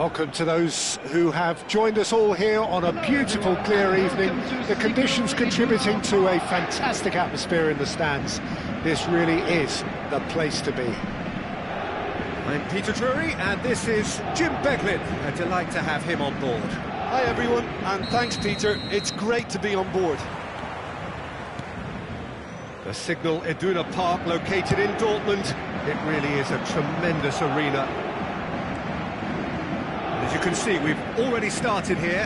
Welcome to those who have joined us all here on a beautiful, clear evening. The conditions contributing to a fantastic atmosphere in the stands. This really is the place to be. I'm Peter Drury, and this is Jim Beglin. A delight to have him on board. Hi everyone, and thanks Peter. It's great to be on board. The Signal Iduna Park, located in Dortmund. It really is a tremendous arena. As you can see, we've already started here.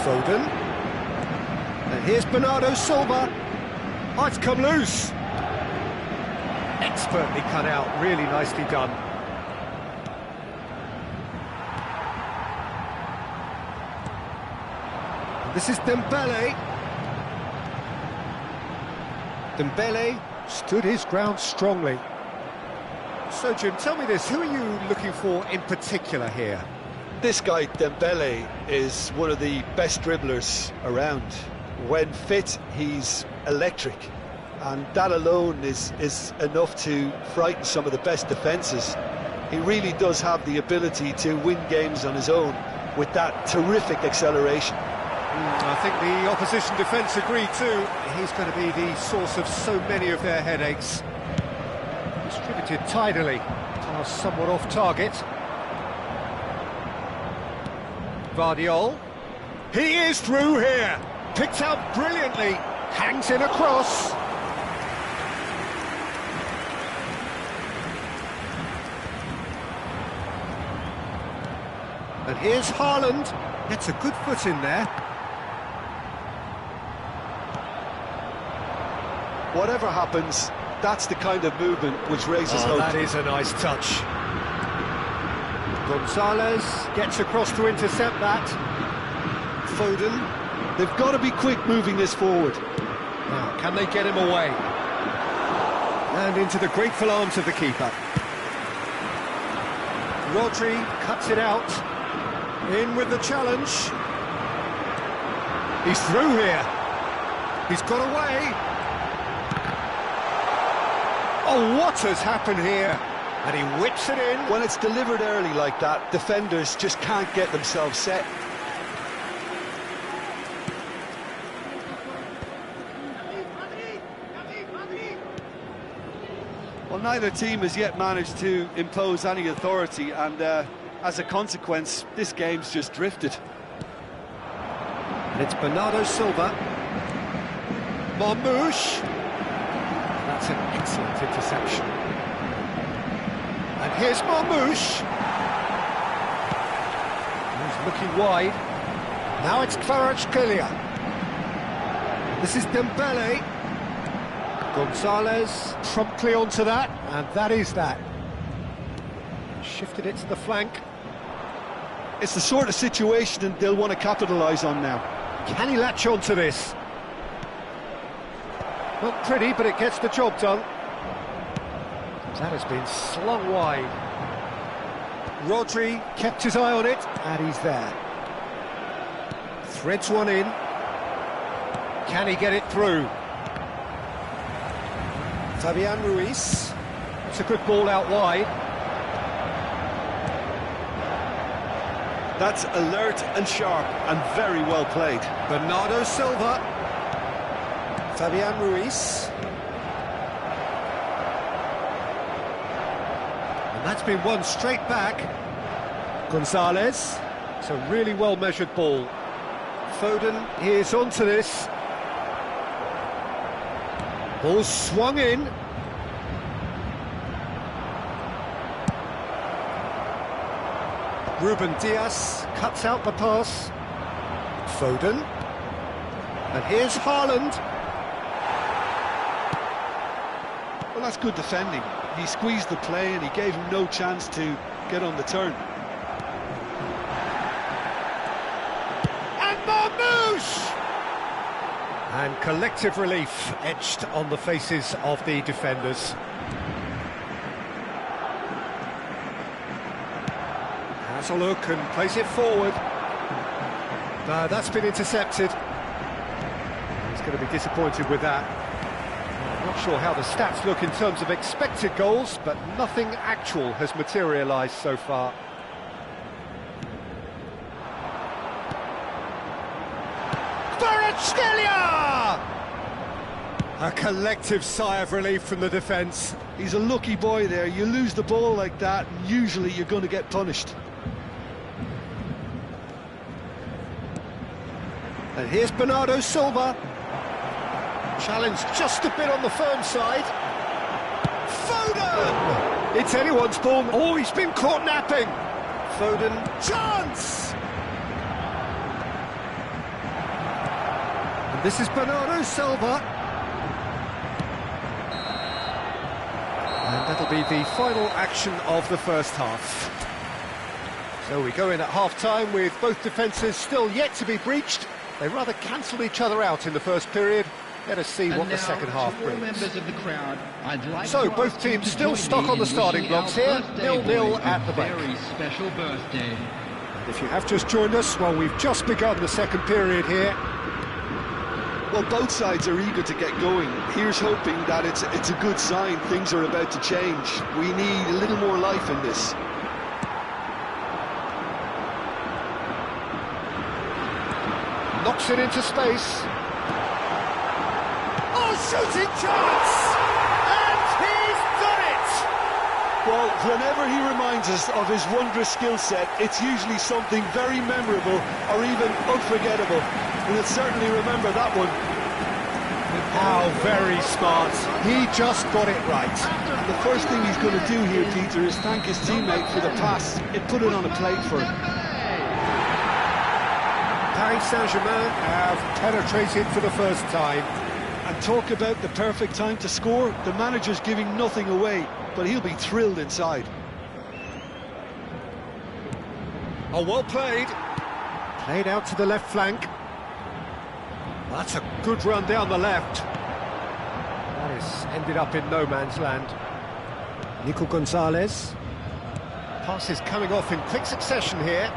Foden. And here's Bernardo Silva. Oh, it's come loose. Expertly cut out, really nicely done. This is Dembele. Dembele stood his ground strongly. So, Jim, tell me this, who are you looking for in particular here? This guy, Dembele, is one of the best dribblers around. When fit, he's electric. And that alone is enough to frighten some of the best defences. He really does have the ability to win games on his own with that terrific acceleration. I think the opposition defence agree too. He's going to be the source of so many of their headaches. Distributed tidily, pass somewhat off target. Vardiol. He is through here. Picked out brilliantly. Hangs in across. And here's Haaland. Gets a good foot in there. Whatever happens, that's the kind of movement which raises hope. That is a nice touch. Gonzalez gets across to intercept that. Foden, they've got to be quick moving this forward. Now, can they get him away? And into the grateful arms of the keeper. Rodri cuts it out. In with the challenge. He's through here. He's got away. Oh, what has happened here? And he whips it in. When it's delivered early like that, defenders just can't get themselves set. Well, neither team has yet managed to impose any authority, and as a consequence, this game's just drifted. And it's Bernardo Silva. Marmouche. That's an excellent interception. And here's Marmouche. He's looking wide. Now it's Kvaratskhelia. This is Dembele. Gonzalez promptly onto that, and that is that. Shifted it to the flank. It's the sort of situation they'll want to capitalise on now. Can he latch on to this? Not pretty, but it gets the job done. That has been slung wide. Rodri kept his eye on it, and he's there. Threads one in. Can he get it through? Fabian Ruiz. It's a good ball out wide. That's alert and sharp and very well played. Bernardo Silva. Fabian Ruiz. And that's been won straight back. Gonzalez. It's a really well-measured ball. Foden is onto this. Ball swung in. Ruben Dias cuts out the pass. Foden. And here's Haaland. Well, that's good defending. He squeezed the play and he gave him no chance to get on the turn. And Marmouche! And collective relief etched on the faces of the defenders. Has a look and plays it forward. That's been intercepted. He's going to be disappointed with that. Not sure how the stats look in terms of expected goals, but nothing actual has materialised so far. A collective sigh of relief from the defence. He's a lucky boy there. You lose the ball like that, and usually you're going to get punished. And here's Bernardo Silva. Challenged just a bit on the firm side. Foden! It's anyone's ball. Oh, he's been caught napping. Foden, chance! And this is Bernardo Silva. And that'll be the final action of the first half. So we go in at half-time with both defences still yet to be breached. They rather cancelled each other out in the first period. Let us see what the second half brings. Members of the crowd, I'd like so both teams still stuck on the starting blocks here, 0-0 at the back. Very special birthday. And if you have just joined us, well, we've just begun the second period here. Well, both sides are eager to get going. Here's hoping that it's a good sign. Things are about to change. We need a little more life in this. Knocks it into space. Oh, shooting chance! And he's done it! Well, whenever he reminds us of his wondrous skill set, it's usually something very memorable or even unforgettable. We'll certainly remember that one. How very smart. He just got it right. And the first thing he's going to do here, Peter, is thank his teammate for the pass. It put it on a plate for him. Paris Saint-Germain have penetrated for the first time. And talk about the perfect time to score. The manager's giving nothing away, but he'll be thrilled inside. Oh, well played. Played out to the left flank. That's a good run down the left. That has ended up in no man's land. Nico Gonzalez. Passes coming off in quick succession here.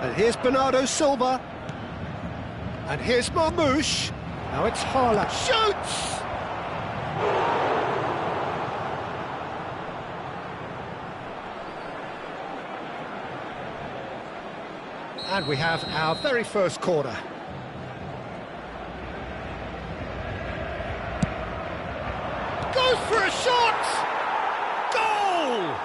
And here's Bernardo Silva. And here's Marmouche. Now it's Haaland. Shoots! And we have our very first corner. Goes for a shot! Goal!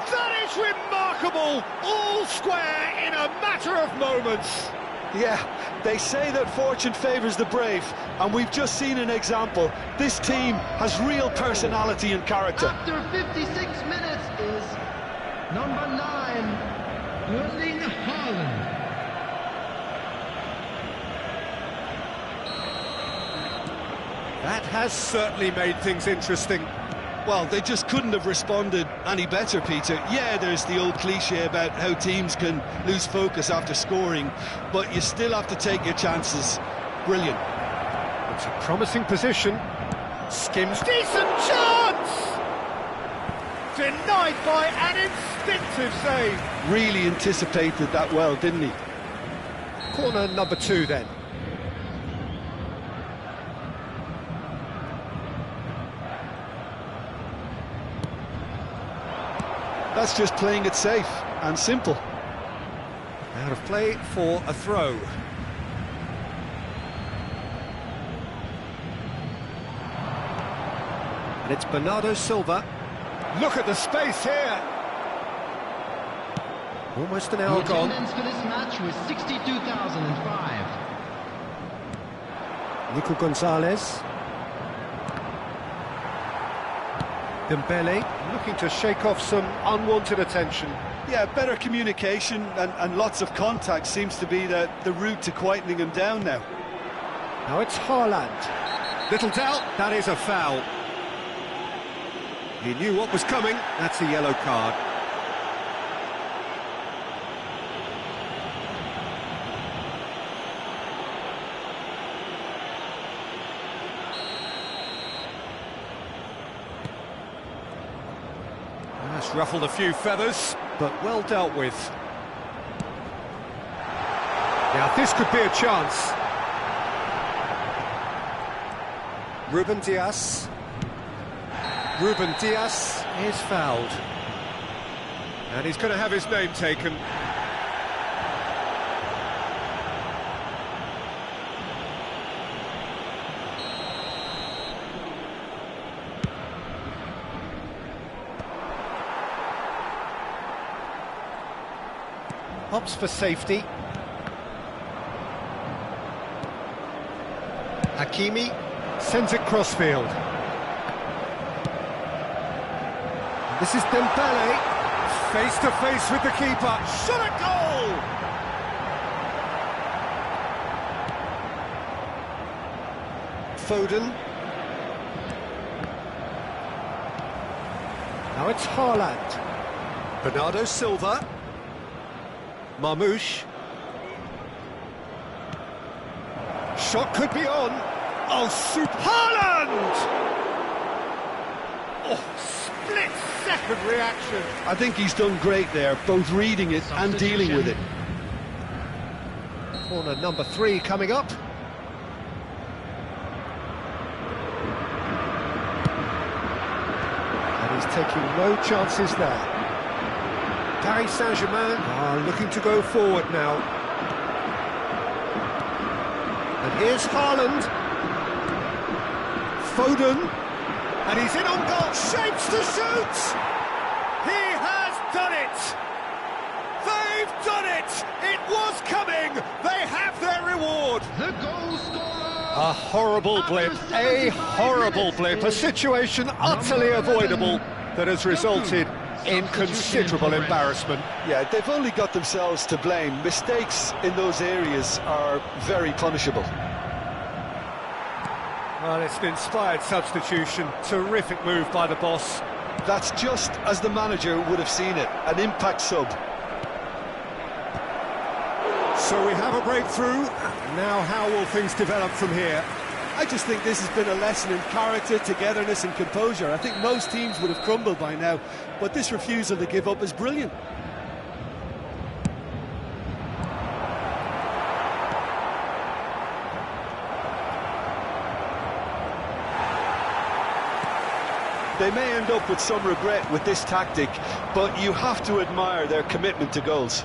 That is remarkable! All square in a matter of moments. Yeah, they say that fortune favours the brave, and we've just seen an example. This team has real personality and character. After 56 minutes is number 9, Erling Haaland. That has certainly made things interesting. Well, they just couldn't have responded any better, Peter. Yeah, there's the old cliche about how teams can lose focus after scoring, but you still have to take your chances. Brilliant. It's a promising position. Skims. Decent chance! Denied by an instinctive save. Really anticipated that well, didn't he? Corner number 2 then. That's just playing it safe and simple. Out of play for a throw. And it's Bernardo Silva. Look at the space here. Almost an hour gone. The attendance for this match was 62,005. Nico Gonzalez. Dembele looking to shake off some unwanted attention. Yeah, better communication and lots of contact seems to be the route to quietening him down now. Now it's Haaland. Little doubt, that is a foul. He knew what was coming, that's a yellow card. That's ruffled a few feathers, but well dealt with. Now this could be a chance. Ruben Dias. Ruben Dias is fouled. And he's going to have his name taken. Hops for safety. Hakimi sends it crossfield. This is Dembele, face to face with the keeper. Shot at goal! Foden. Now it's Haaland. Bernardo Silva. Marmoush. Shot could be on. Oh, super. Haaland! Oh, split-second reaction. I think he's done great there, both reading it and dealing with it. Corner number 3 coming up. And he's taking no chances there. Paris Saint-Germain are looking to go forward now. And here's Haaland. Foden. And he's in on goal. Shapes to shoot! He has done it! They've done it! It was coming! They have their reward! The goal scorer! A horrible blip, a horrible blip, a situation utterly avoidable that has resulted in considerable embarrassment. Yeah, they've only got themselves to blame. Mistakes in those areas are very punishable. Well, it's an inspired substitution. Terrific move by the boss. That's just as the manager would have seen it, an impact sub. So we have a breakthrough. Now how will things develop from here? I just think this has been a lesson in character, togetherness and composure. I think most teams would have crumbled by now, but this refusal to give up is brilliant. They may end up with some regret with this tactic, but you have to admire their commitment to goals.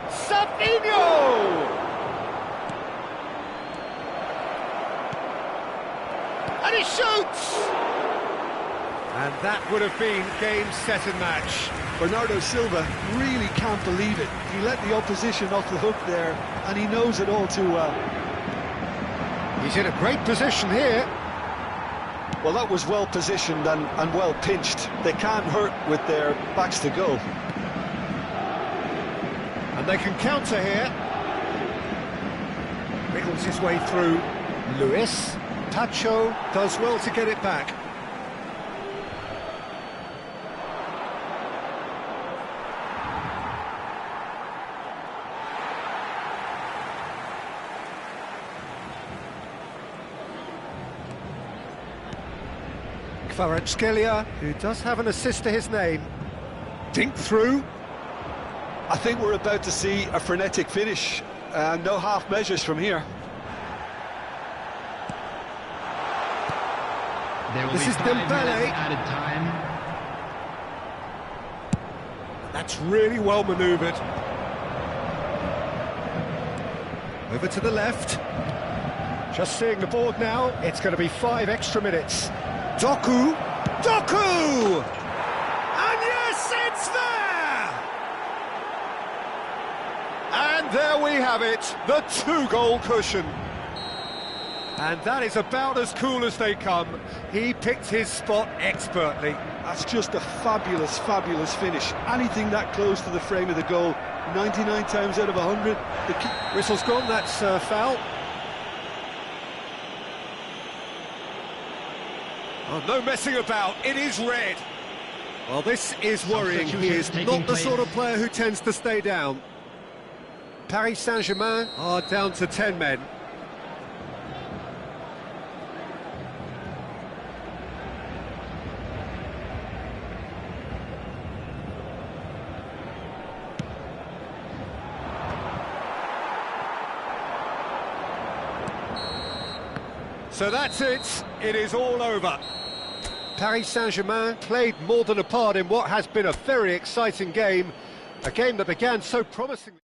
Savinho! And he shoots! And that would have been game, set and match. Bernardo Silva really can't believe it. He let the opposition off the hook there, and he knows it all too well. He's in a great position here. Well, that was well positioned and well pinched. They can't hurt with their backs to goal. And they can counter here. Wriggles his way through. Lewis. Tacho does well to get it back. Kvaratskhelia, who does have an assist to his name. Dink through. I think we're about to see a frenetic finish. No half measures from here. This is Dembele. Added time. That's really well manoeuvred. Over to the left. Just seeing the board now, it's going to be 5 extra minutes. Doku! Doku! And yes, it's there! And there we have it, the 2-goal cushion. And that is about as cool as they come. He picked his spot expertly. That's just a fabulous, fabulous finish. Anything that close to the frame of the goal, 99 times out of 100. Whistle's gone, that's foul. Oh, no messing about, it is red. Well, this is worrying. He is not the sort of player who tends to stay down. Paris Saint-Germain are down to 10 men. So that's it. It is all over. Paris Saint-Germain played more than a part in what has been a very exciting game. A game that began so promisingly.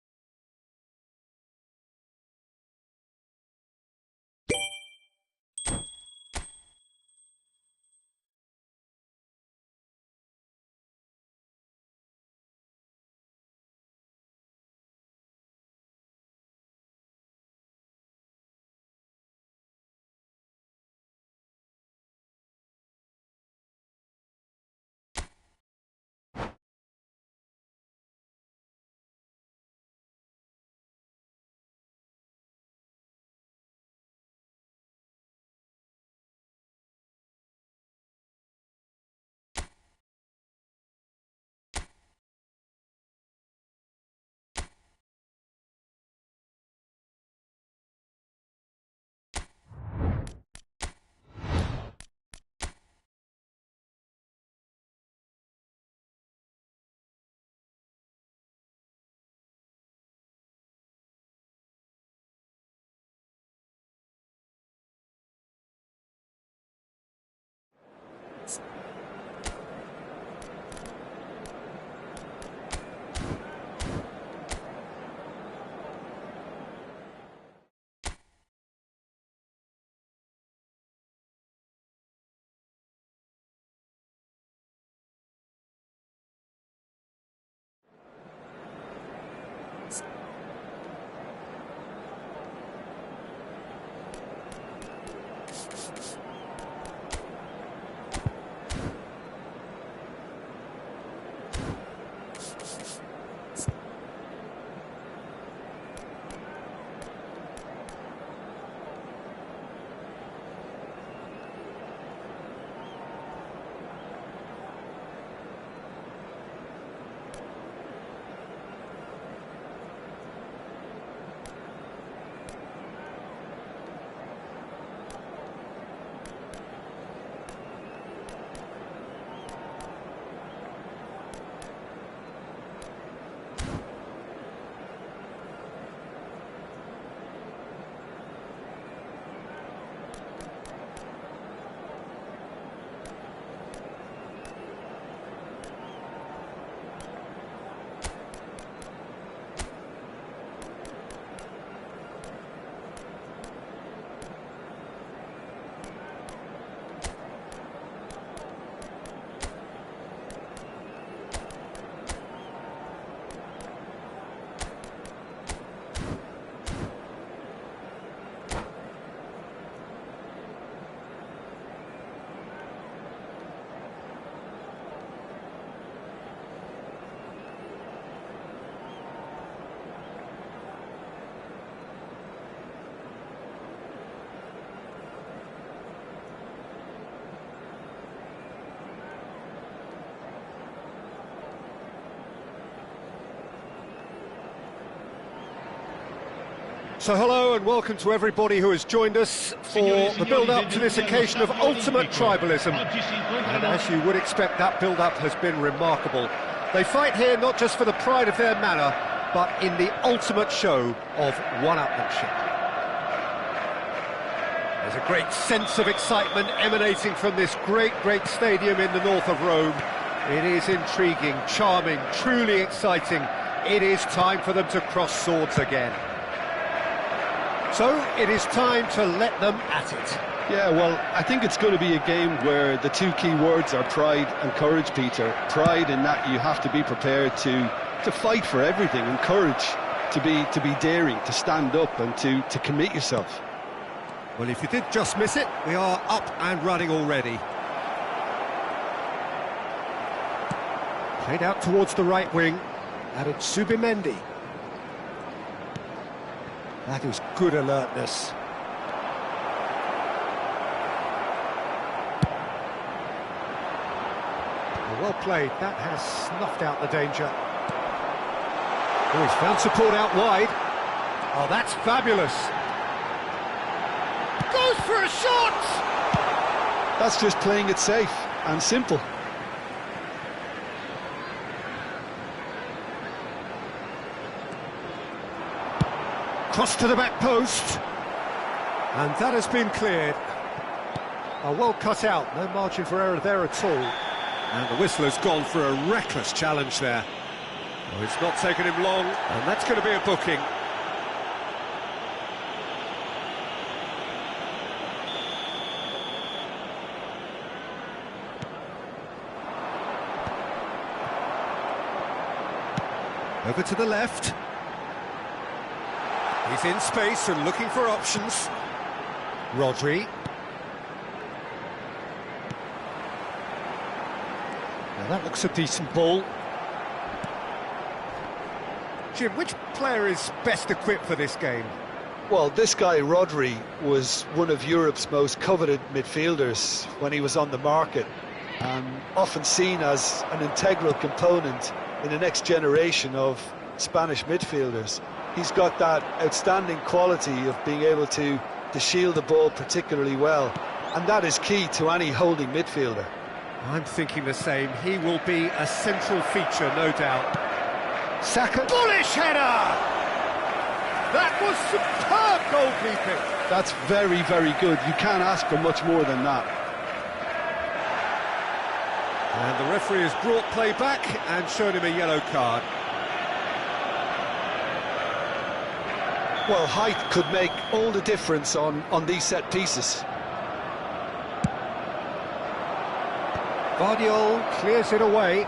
So hello and welcome to everybody who has joined us for the build-up to this occasion of ultimate tribalism. And as you would expect, that build-up has been remarkable. They fight here not just for the pride of their manor, but in the ultimate show of one-upmanship. There's a great sense of excitement emanating from this great stadium in the north of Rome. It is intriguing, charming, truly exciting. It is time for them to cross swords again. So, it is time to let them at it. Yeah, well, I think it's going to be a game where the two key words are pride and courage, Peter. Pride in that you have to be prepared to fight for everything, and courage to be daring, to stand up and to commit yourself. Well, if you did just miss it, we are up and running already. Played out towards the right wing, and it's Subimendi. That is good alertness. Well played, that has snuffed out the danger. Oh, he's found support out wide. Oh, that's fabulous. Goes for a shot! That's just playing it safe and simple. Cross to the back post. And that has been cleared. Oh, well cut out, no margin for error there at all. And the whistler's gone for a reckless challenge there. Oh, it's not taken him long, and that's going to be a booking. Over to the left. He's in space and looking for options. Rodri. Now that looks a decent ball. Jim, which player is best equipped for this game? Well, this guy, Rodri, was one of Europe's most coveted midfielders when he was on the market, and often seen as an integral component in the next generation of Spanish midfielders. He's got that outstanding quality of being able to shield the ball particularly well, and that is key to any holding midfielder. I'm thinking the same. He will be a central feature, no doubt. Saka, bullish header! That was superb goalkeeping. That's very, very good. You can't ask for much more than that. And the referee has brought play back and shown him a yellow card. Well, height could make all the difference on these set pieces. Guardiola clears it away.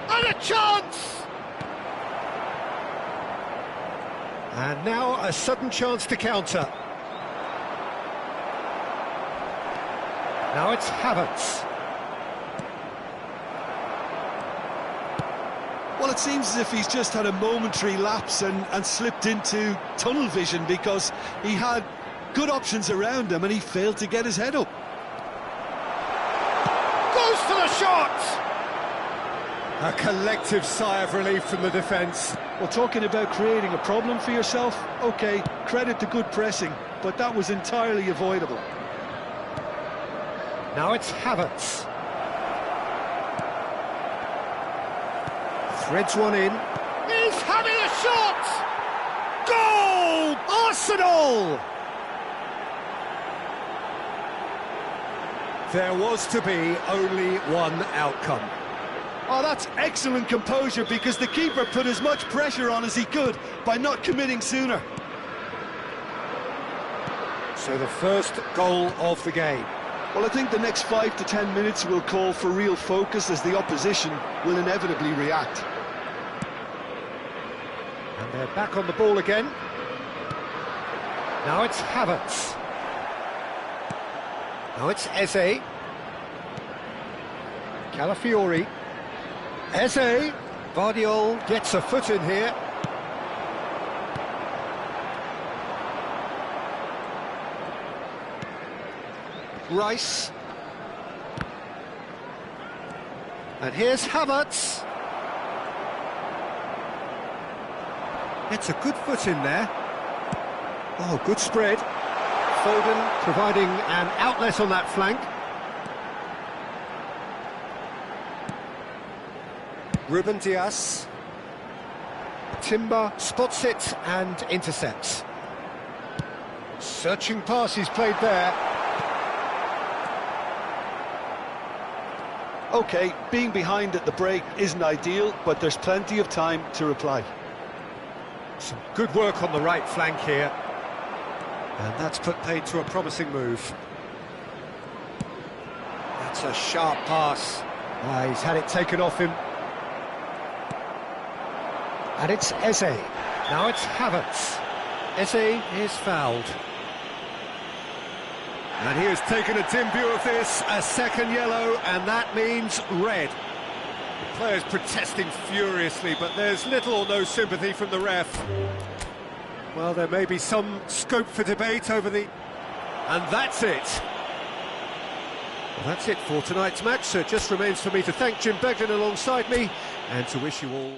And a chance! And now a sudden chance to counter. Now it's Havertz. Well, it seems as if he's just had a momentary lapse and slipped into tunnel vision, because he had good options around him and he failed to get his head up. Goes for the shot! A collective sigh of relief from the defence. Well, talking about creating a problem for yourself, OK, credit to good pressing, but that was entirely avoidable. Now it's Havertz. Threads one in. He's having a shot! Goal! Arsenal! There was to be only one outcome. Oh, that's excellent composure, because the keeper put as much pressure on as he could by not committing sooner. So the first goal of the game. Well, I think the next 5 to 10 minutes will call for real focus, as the opposition will inevitably react. And they're back on the ball again. Now it's Havertz. Now it's Eze. Calafiori. Eze. Guardiola gets a foot in here. Rice. And here's Havertz. It's a good foot in there. Oh, good spread. Foden providing an outlet on that flank. Ruben Dias. Timber spots it and intercepts. Searching pass is played there. OK, being behind at the break isn't ideal, but there's plenty of time to reply. Some good work on the right flank here. And that's put paid to a promising move. That's a sharp pass. He's had it taken off him. And it's Eze. Now it's Havertz. Eze is fouled. And he has taken a dim view of this, a second yellow, and that means red. The players protesting furiously, but there's little or no sympathy from the ref. Well, there may be some scope for debate over the... And that's it. Well, that's it for tonight's match, so it just remains for me to thank Jim Beglin alongside me, and to wish you all...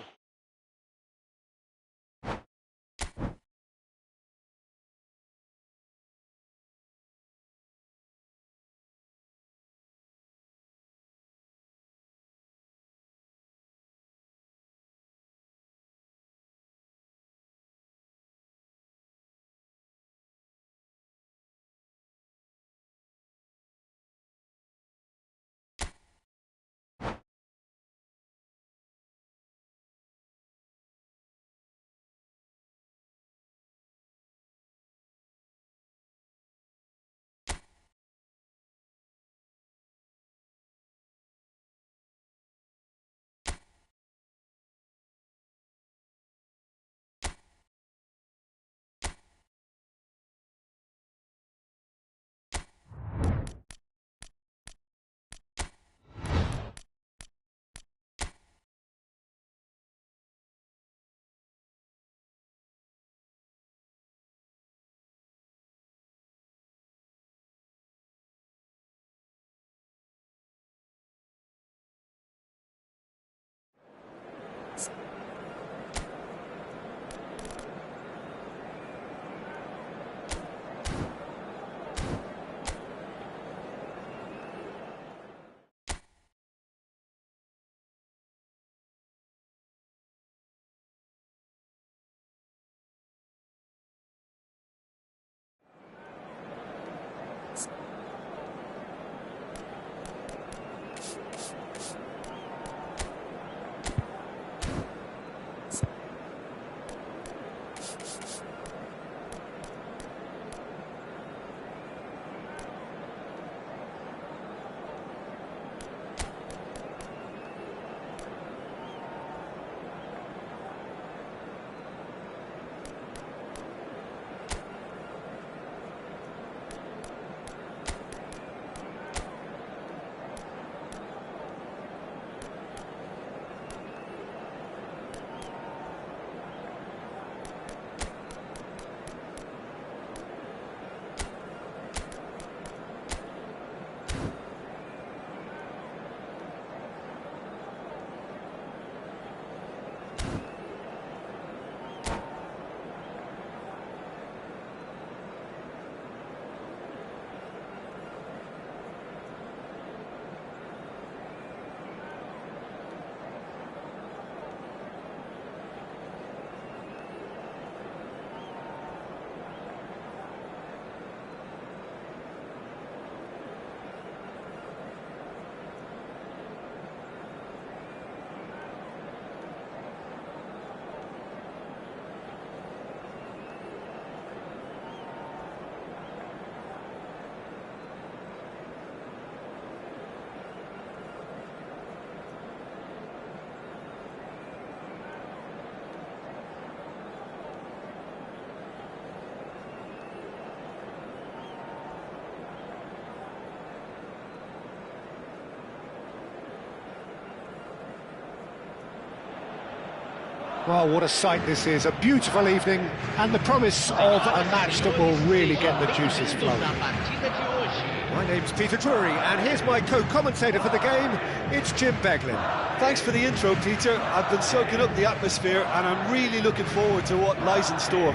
Well, what a sight this is, a beautiful evening, and the promise of a match that will really get the juices flowing. My name's Peter Drury, and here's my co-commentator for the game, it's Jim Beglin. Thanks for the intro, Peter. I've been soaking up the atmosphere, and I'm really looking forward to what lies in store.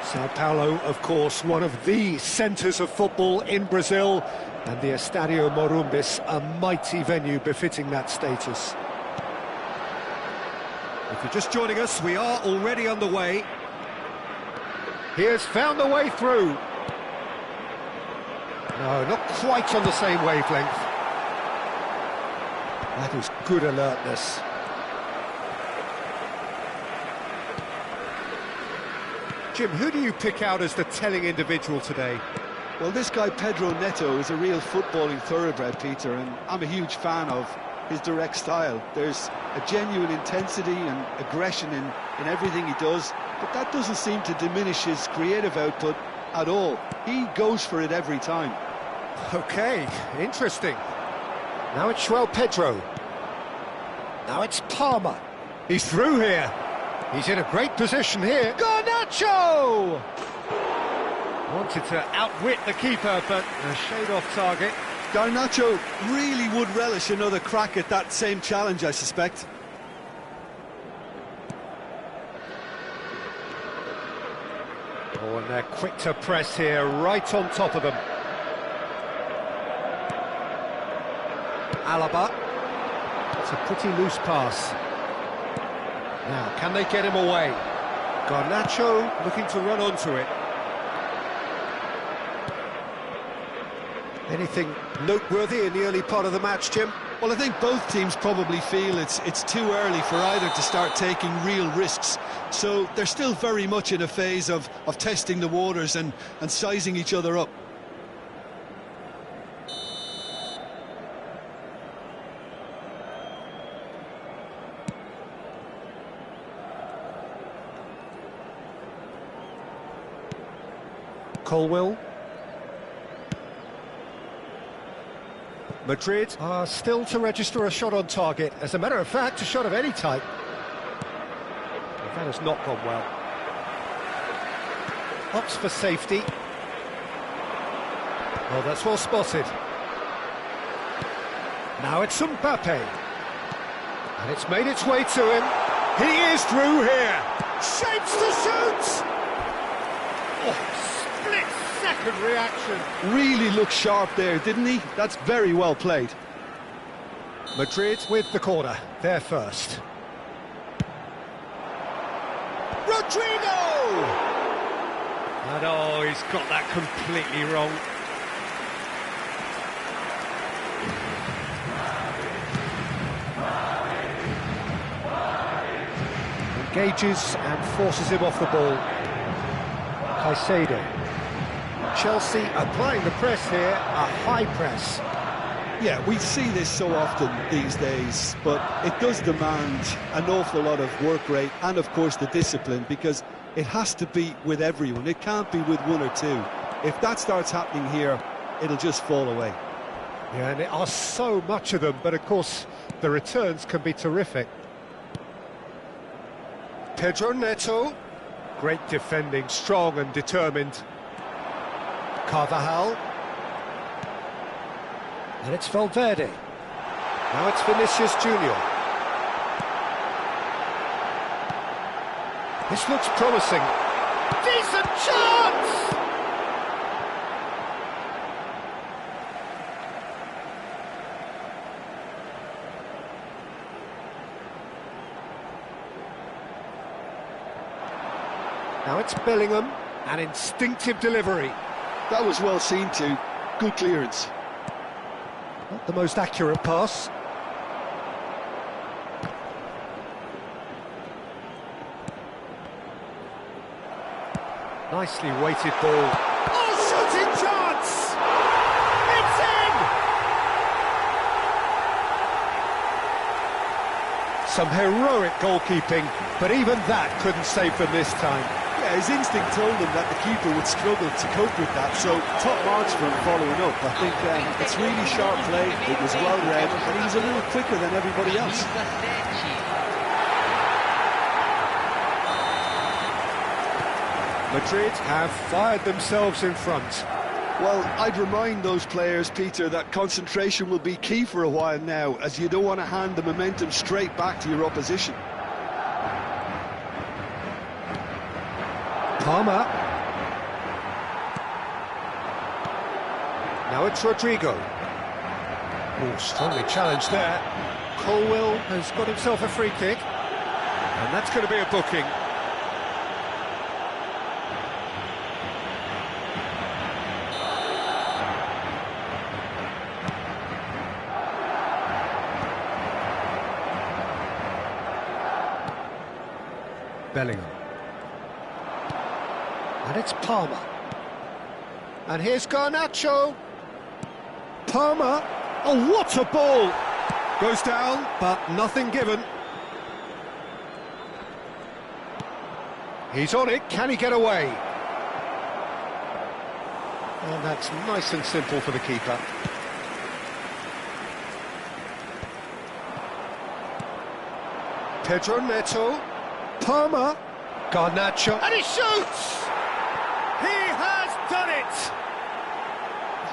Sao Paulo, of course, one of the centres of football in Brazil, and the Estadio Morumbis, a mighty venue befitting that status. If you're just joining us, we are already underway. He has found the way through. No, not quite on the same wavelength. That is good alertness. Jim, who do you pick out as the telling individual today? Well, this guy Pedro Neto is a real footballing thoroughbred, Peter, and I'm a huge fan of his direct style. There's a genuine intensity and aggression in everything he does, but that doesn't seem to diminish his creative output at all. He goes for it every time. Okay, interesting. Now it's João Pedro. Now it's Palmer. He's through here. He's in a great position here. Garnacho! Wanted to outwit the keeper, but a shade off target. Garnacho really would relish another crack at that same challenge, I suspect. Oh, and they're quick to press here, right on top of them. Alaba. It's a pretty loose pass. Now, can they get him away? Garnacho looking to run onto it. Anything noteworthy in the early part of the match, Jim? Well, I think both teams probably feel it's too early for either to start taking real risks. So they're still very much in a phase of testing the waters and sizing each other up. Colwill. Madrid are still to register a shot on target. As a matter of fact, a shot of any type. But that has not gone well. Opts for safety. Oh, that's well spotted. Now it's Mbappe. And it's made its way to him. He is through here. Shapes to shoot! Oh, split-second reaction. Really looked sharp there, didn't he? That's very well played. Madrid with the corner, they're first. Rodrigo! And oh, he's got that completely wrong. Engages and forces him off the ball. Caicedo. Chelsea applying the press here, a high press. Yeah, we see this so often these days, but it does demand an awful lot of work rate and, of course, the discipline, because it has to be with everyone. It can't be with one or two. If that starts happening here, it'll just fall away. Yeah, and there are so much of them, but of course, the returns can be terrific. Pedro Neto. Great defending, strong and determined. Carvajal. And it's Valverde. Now it's Vinicius Junior. This looks promising. Decent chance! Now it's Bellingham, an instinctive delivery. That was well seen too. Good clearance. Not the most accurate pass. Nicely weighted ball. Oh, shooting chance! It's in! Some heroic goalkeeping, but even that couldn't save them this time. Yeah, his instinct told him that the keeper would struggle to cope with that, so top marks for him following up. I think it's really sharp play, it was well read, and he was a little quicker than everybody else. Madrid have fired themselves in front. Well, I'd remind those players, Peter, that concentration will be key for a while now, as you don't want to hand the momentum straight back to your opposition. Palmer. Now it's Rodrigo. Oh, strongly challenged there. Colwill has got himself a free kick. And that's going to be a booking. Bellingham. And it's Palmer. And here's Garnacho. Palmer. Oh, what a ball! Goes down, but nothing given. He's on it. Can he get away? And that's nice and simple for the keeper. Pedro Neto. Palmer. Garnacho. And he shoots! He has done it!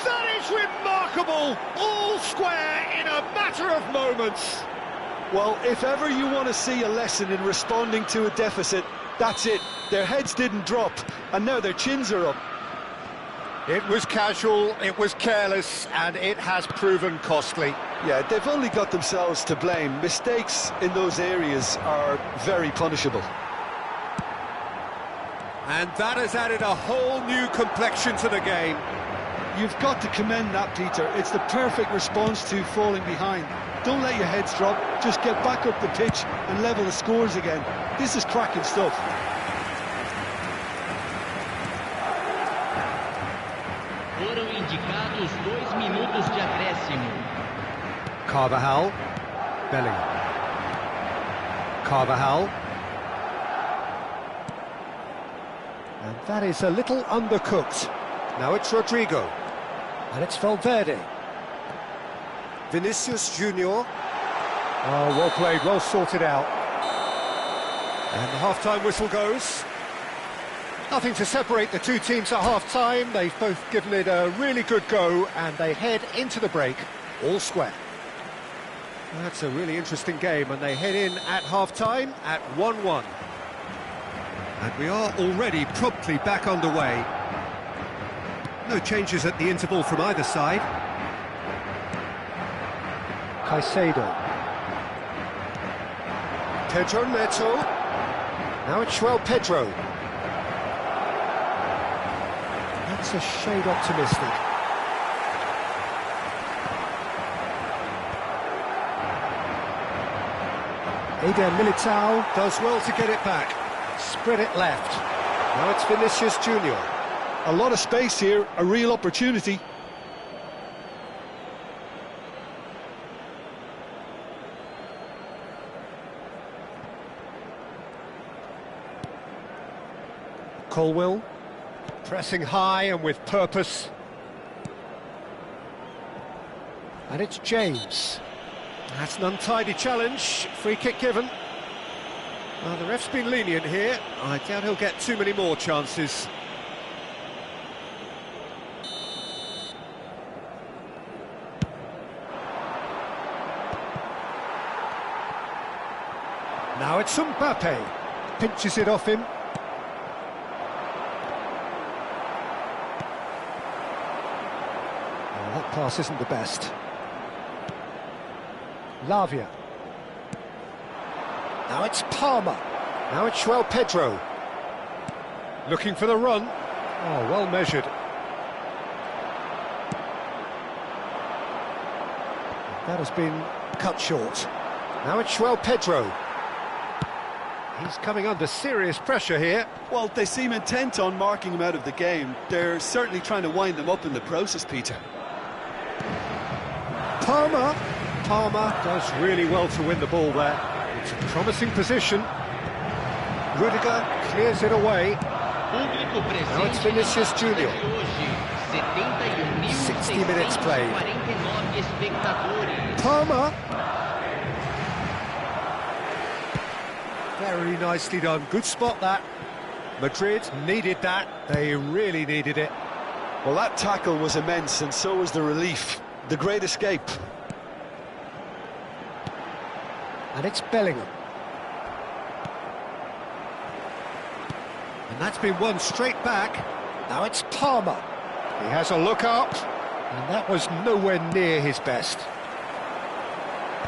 That is remarkable! All square in a matter of moments. Well, if ever you want to see a lesson in responding to a deficit, that's it. Their heads didn't drop, and now their chins are up. It was casual, it was careless, and it has proven costly. Yeah, they've only got themselves to blame. Mistakes in those areas are very punishable. And that has added a whole new complexion to the game. You've got to commend that, Peter. It's the perfect response to falling behind. Don't let your heads drop, just get back up the pitch and level the scores again. This is cracking stuff. Foram indicados 2 minutos de acréscimo. Carvajal. Bellingham. Carvajal. And that is a little undercooked. Now it's Rodrigo. And it's Valverde. Vinicius Junior. Oh, well played, well sorted out. And the half-time whistle goes. Nothing to separate the two teams at half-time. They've both given it a really good go, and they head into the break all square. That's a really interesting game, and they head in at half-time at 1-1. And we are already promptly back underway. No changes at the interval from either side. Caicedo. Pedro Neto. Now it's Pedro. That's a shade optimistic. Eder Militao does well to get it back. Spread it left. Now it's Vinicius Junior. A lot of space here, a real opportunity. Colwill, pressing high and with purpose. And it's James. That's an untidy challenge, free kick given. Well, the ref's been lenient here. I doubt he'll get too many more chances. Now it's Mbappe. Pinches it off him. Oh, that pass isn't the best. Lavia. Now it's Palmer. Now it's Pedro. Looking for the run. Oh, well measured. That has been cut short. Now it's Pedro. He's coming under serious pressure here. Well, they seem intent on marking him out of the game. They're certainly trying to wind them up in the process, Peter. Palmer. Palmer does really well to win the ball there. It's a promising position. Rudiger clears it away. Now it's Vinicius Junior. 60 minutes played. Palmer. Very nicely done. Good spot that. Madrid needed that, they really needed it. Well, that tackle was immense, and so was the relief. The great escape. And it's Bellingham. And that's been won straight back. Now it's Palmer. He has a look up, and that was nowhere near his best.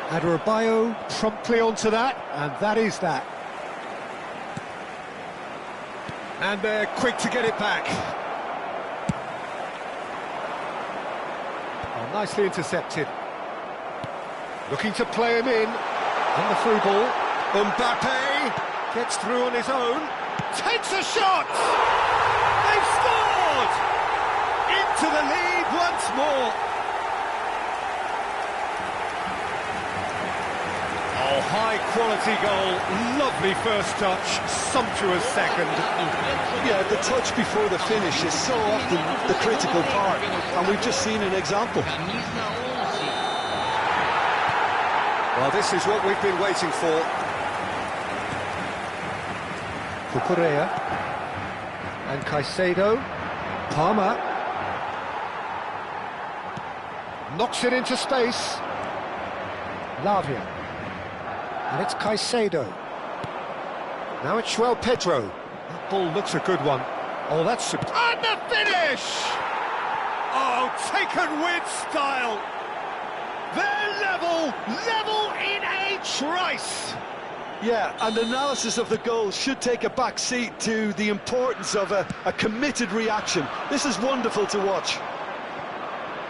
Adebayo promptly onto that, and that is that. And they're quick to get it back. Oh, nicely intercepted. Looking to play him in. And the through ball. Mbappe gets through on his own. Takes a shot! They've scored! Into the lead once more. Oh, high-quality goal. Lovely first touch. Sumptuous second. Yeah, the touch before the finish is so often the critical part, and we've just seen an example. Well, this is what we've been waiting for. Cucurella and Caicedo. Palmer knocks it into space. Lavia. And it's Caicedo. Now it's João Pedro. That ball looks a good one. Oh, that's... And the finish! Oh, taken with style. They're level in a trice. Yeah, and analysis of the goal should take a back seat to the importance of a committed reaction. This is wonderful to watch.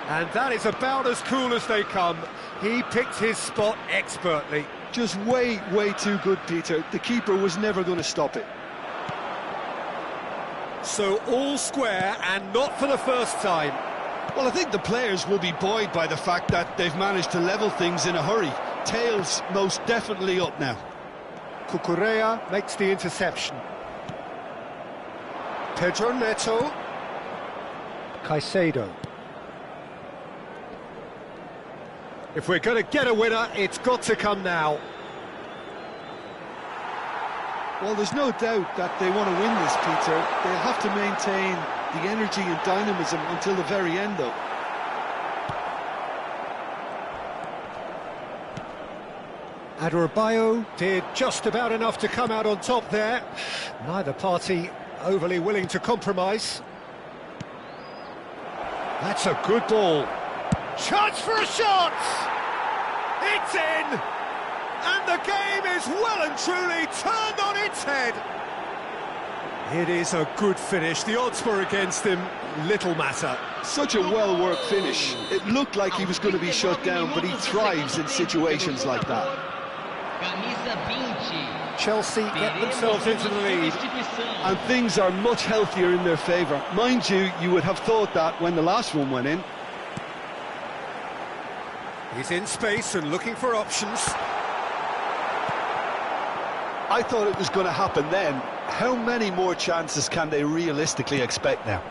And that is about as cool as they come. He picked his spot expertly. Just way too good, Peter. The keeper was never going to stop it. So all square, and not for the first time. Well, I think the players will be buoyed by the fact that they've managed to level things in a hurry. Tails most definitely up now. Cucurella makes the interception. Pedro Neto. Caicedo. If we're going to get a winner, it's got to come now. Well, there's no doubt that they want to win this, Peter. They'll have to maintain the energy and dynamism until the very end, though. Adebayo did just about enough to come out on top there. Neither party overly willing to compromise. That's a good ball. Chance for a shot! It's in! And the game is well and truly turned on its head. It is a good finish. The odds were against him. Little matter. Such a well-worked finish. It looked like he was going to be shut down, but he thrives in situations like that. Chelsea get themselves into the lead. And things are much healthier in their favour. Mind you, you would have thought that when the last one went in. He's in space and looking for options. I thought it was going to happen then. How many more chances can they realistically expect now?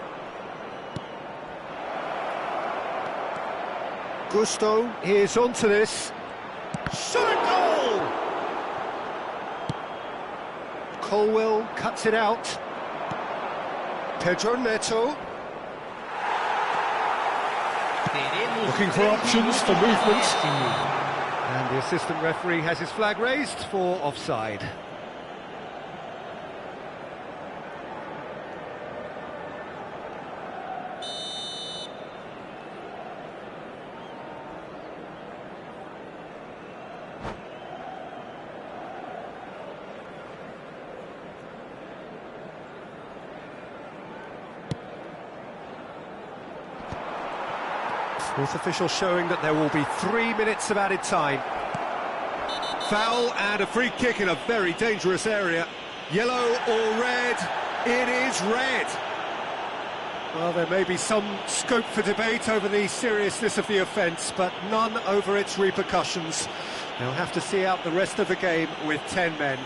Gusto is onto this. Shot goal! Colwell cuts it out. Pedro Neto. Looking for options for movement. And the assistant referee has his flag raised for offside. Fourth official showing that there will be 3 minutes of added time. Foul and a free kick in a very dangerous area. Yellow or red? It is red. Well, there may be some scope for debate over the seriousness of the offence, but none over its repercussions. They'll have to see out the rest of the game with 10 men.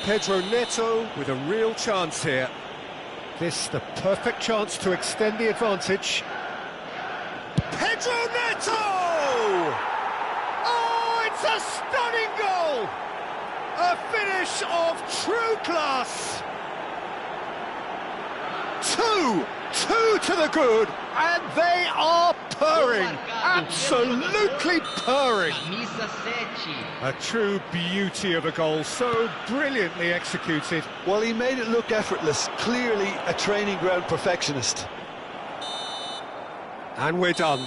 Pedro Neto with a real chance here. This the perfect chance to extend the advantage. Pedro Neto! Oh, it's a stunning goal! A a finish of true class! Two to the good, and they are purring, absolutely purring. Camisa 7. A true beauty of a goal, so brilliantly executed. Well, he made it look effortless, clearly a training ground perfectionist. And we're done.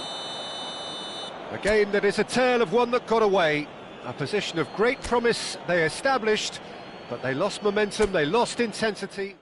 A game that is a tale of one that got away. A position of great promise they established, but they lost momentum, they lost intensity.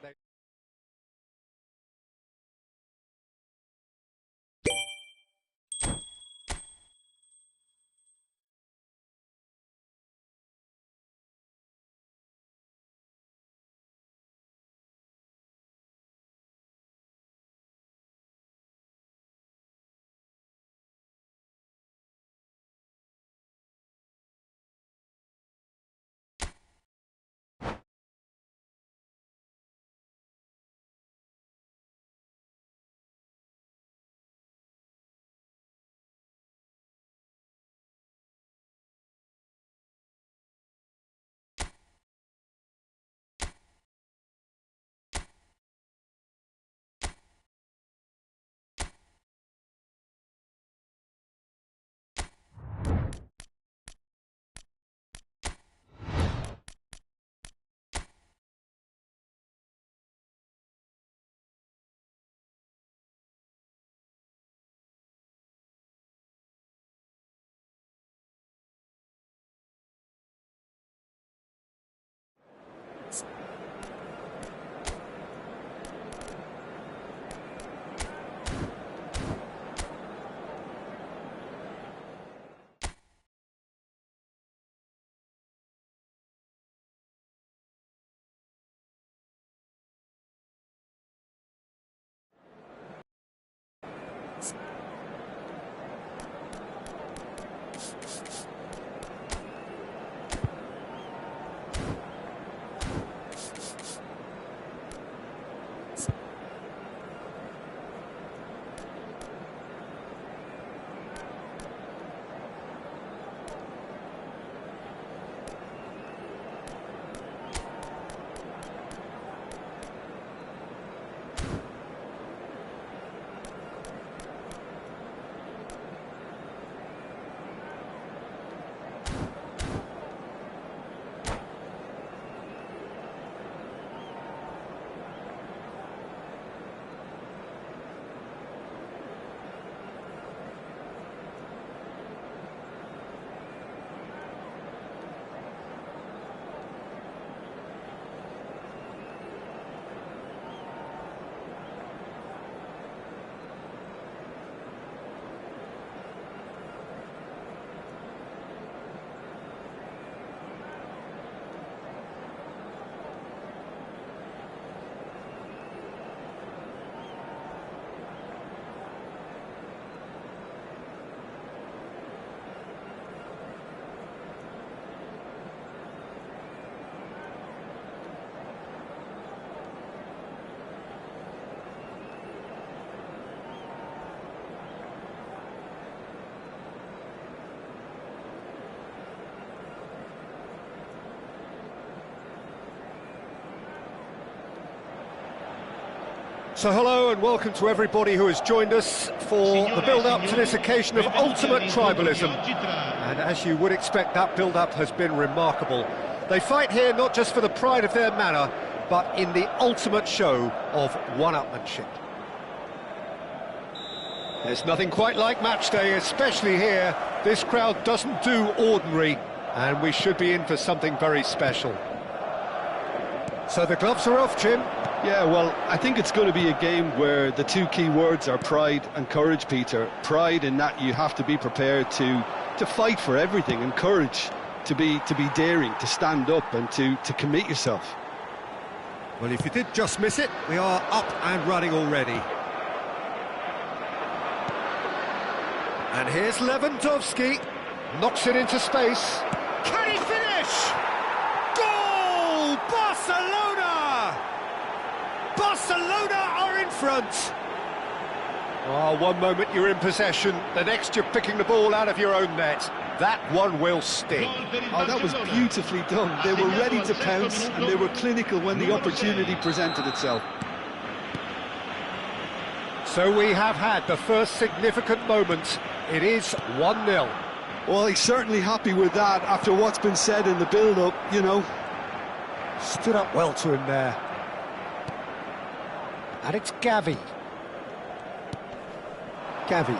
So hello and welcome to everybody who has joined us for the build-up to this occasion of ultimate tribalism. And as you would expect, that build-up has been remarkable. They fight here not just for the pride of their manor, but in the ultimate show of one-upmanship. There's nothing quite like match day, especially here. This crowd doesn't do ordinary, and we should be in for something very special. So the gloves are off, Jim. Yeah, well, I think it's going to be a game where the two key words are pride and courage, Peter. Pride in that you have to be prepared to fight for everything, and courage to be daring, to stand up and to commit yourself. Well, if you did just miss it, we are up and running already. And here's Lewandowski, knocks it into space. Can he finish? Goal! Barcelona! Barcelona are in front. Oh, one moment you're in possession, the next you're picking the ball out of your own net. That one will sting. Oh, that was beautifully done. They were ready to pounce, and they were clinical when the opportunity presented itself. So we have had the first significant moment. It is 1-0. Well, he's certainly happy with that after what's been said in the build-up, you know. Stood up well to him there. And it's Gavi. Gavi.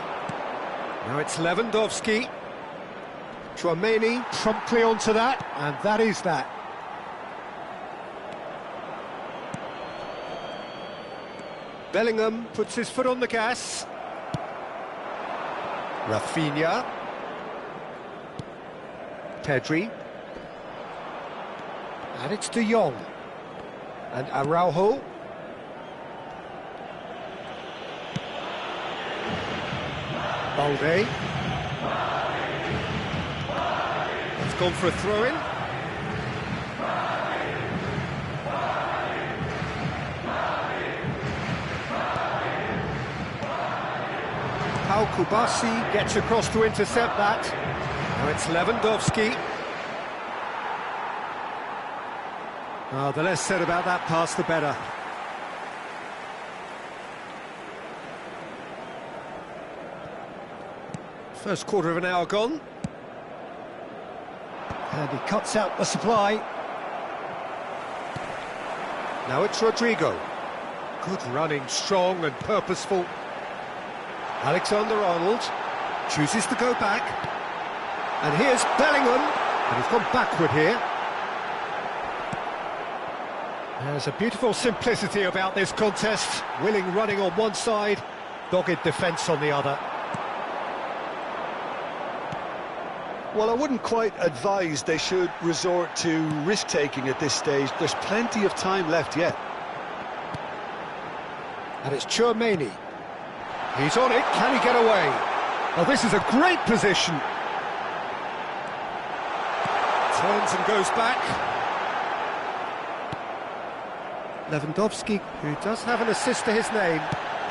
Now it's Lewandowski. Tchouaméni promptly onto that, and that is that. Bellingham puts his foot on the gas. Rafinha. Pedri. And it's De Jong. And Araujo. Balde. It's gone for a throw-in. Pau Kubasi gets across to intercept that. Now it's Lewandowski. Oh, the less said about that pass, the better. First quarter of an hour gone. And he cuts out the supply. Now it's Rodrigo. Good running, strong and purposeful. Alexander-Arnold chooses to go back. And here's Bellingham. And he's gone backward here. There's a beautiful simplicity about this contest. Willing running on one side, dogged defence on the other. Well, I wouldn't quite advise they should resort to risk-taking at this stage. There's plenty of time left yet. And it's Tchouaméni. He's on it, can he get away? Oh, this is a great position. Turns and goes back. Lewandowski, who does have an assist to his name,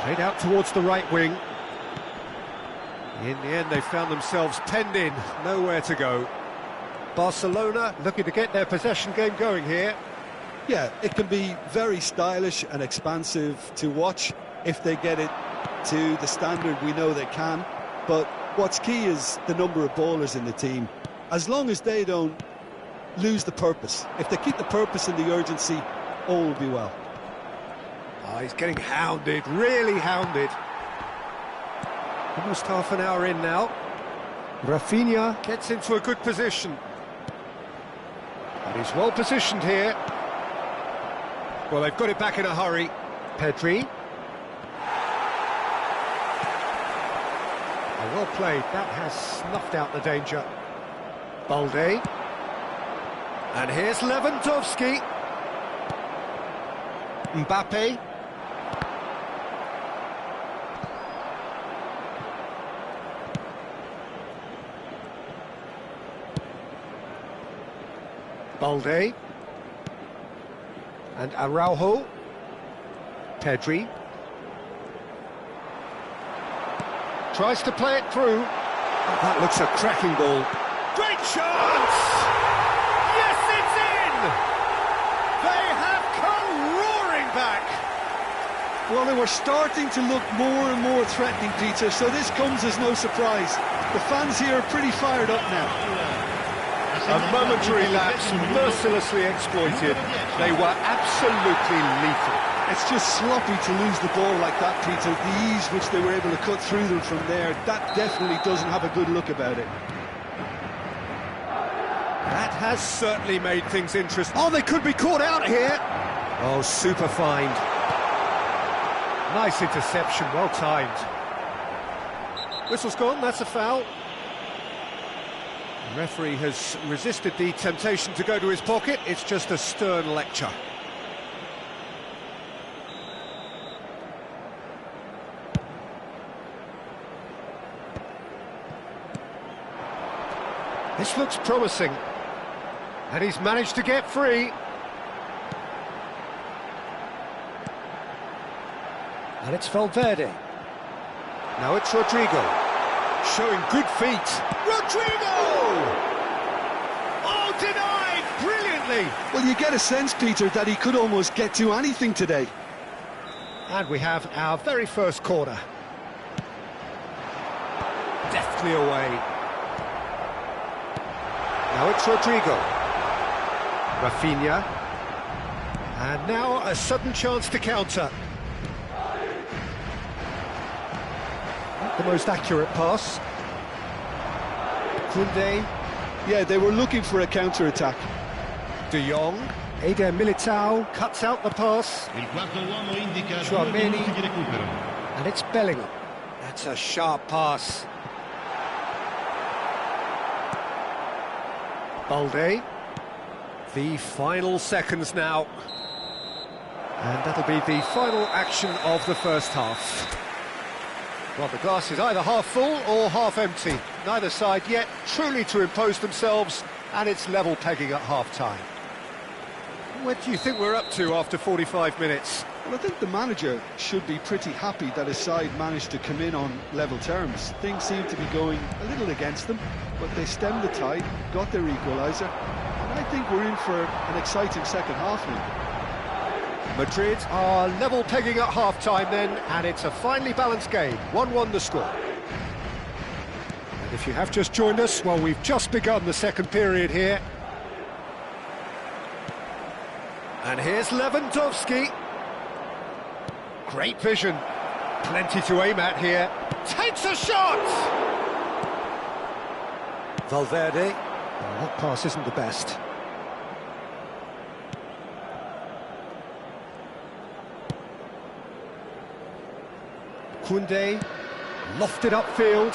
played out towards the right wing. In the end, they found themselves penned in, nowhere to go. Barcelona looking to get their possession game going here. Yeah, it can be very stylish and expansive to watch if they get it to the standard we know they can. But what's key is the number of ballers in the team. As long as they don't lose the purpose, if they keep the purpose and the urgency, all will be well. Oh, he's getting hounded, really hounded. Almost half an hour in now. Rafinha gets into a good position. And he's well positioned here. Well, they've got it back in a hurry. Pedri. Oh, well played. That has snuffed out the danger. Balde. And here's Lewandowski. Mbappe. Balde. And Araujo. Pedri. Tries to play it through. Oh, that looks a cracking ball. Great chance! Yes, it's in! They have come roaring back. Well, they were starting to look more and more threatening, Peter, so this comes as no surprise. The fans here are pretty fired up now. A momentary lapse, mercilessly exploited. They were absolutely lethal. It's just sloppy to lose the ball like that, Peter. The ease which they were able to cut through them from there, that definitely doesn't have a good look about it. That has certainly made things interesting. Oh, they could be caught out here. Oh, super find. Nice interception, well timed. Whistle's gone, that's a foul. The referee has resisted the temptation to go to his pocket. It's just a stern lecture. This looks promising. And he's managed to get free. And it's Valverde. Now it's Rodrigo. Showing good feet. Rodrigo! Oh, denied! Brilliantly! Well, you get a sense, Peter, that he could almost get to anything today. And we have our very first corner. Deftly away. Now it's Rodrigo. Rafinha. And now a sudden chance to counter. Not the most accurate pass. Koundé. Yeah, they were looking for a counter-attack. De Jong. Eder Militao cuts out the pass. Il quarto uomo indica 2 Tchouaméni. minuti di recupero. And it's Bellingham. That's a sharp pass. Balde. The final seconds now. And that'll be the final action of the first half. Well, the glass is either half full or half empty. Neither side yet truly to impose themselves, and it's level pegging at half-time. What do you think we're up to after 45 minutes? Well, I think the manager should be pretty happy that his side managed to come in on level terms. Things seem to be going a little against them, but they stemmed the tide, got their equaliser, and I think we're in for an exciting second half now. Madrid are level pegging at half-time then, and it's a finely balanced game. 1-1 the score. And if you have just joined us, well, we've just begun the second period here. And here's Lewandowski. Great vision. Plenty to aim at here. Takes a shot! Valverde. Well, that pass isn't the best. Koundé, lofted upfield.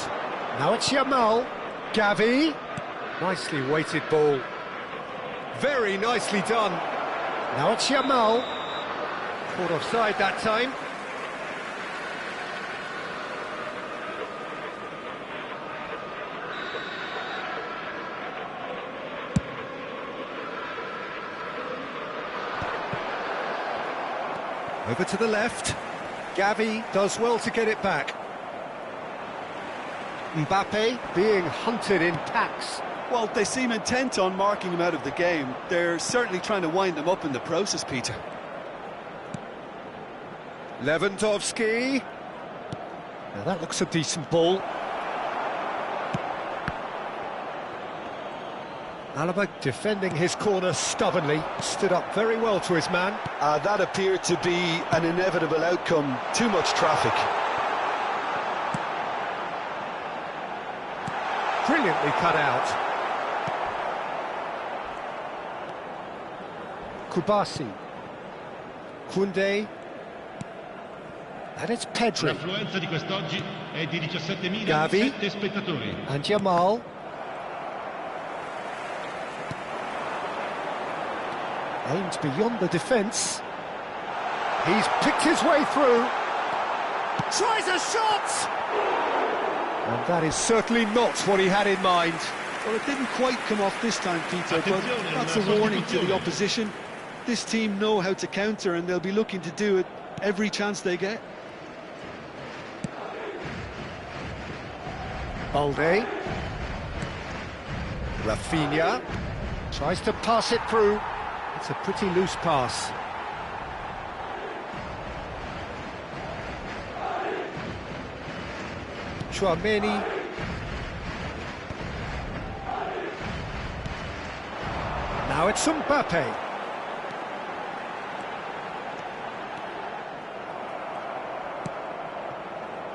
Now it's Yamal. Gavi. Nicely weighted ball. Very nicely done. Now it's Yamal. Caught offside that time. Over to the left. Gavi does well to get it back. Mbappe being hunted in packs. Well, they seem intent on marking him out of the game. They're certainly trying to wind him up in the process, Peter. Lewandowski. Now that looks a decent ball. Alaba defending his corner stubbornly, stood up very well to his man. That appeared to be an inevitable outcome. Too much traffic. Brilliantly cut out. Kubasi. Koundé. And it's Pedri. L'affluenza di quest'oggi è di 17.007 Gavi. spettatori. And Yamal. Aimed beyond the defence. He's picked his way through. Tries a shot! And that is certainly not what he had in mind. Well, it didn't quite come off this time, Peter, but that's a warning to the opposition. This team know how to counter, and they'll be looking to do it every chance they get. Balde. Rafinha. Tries to pass it through. It's a pretty loose pass. Tchouaméni. Now it's Mbappe.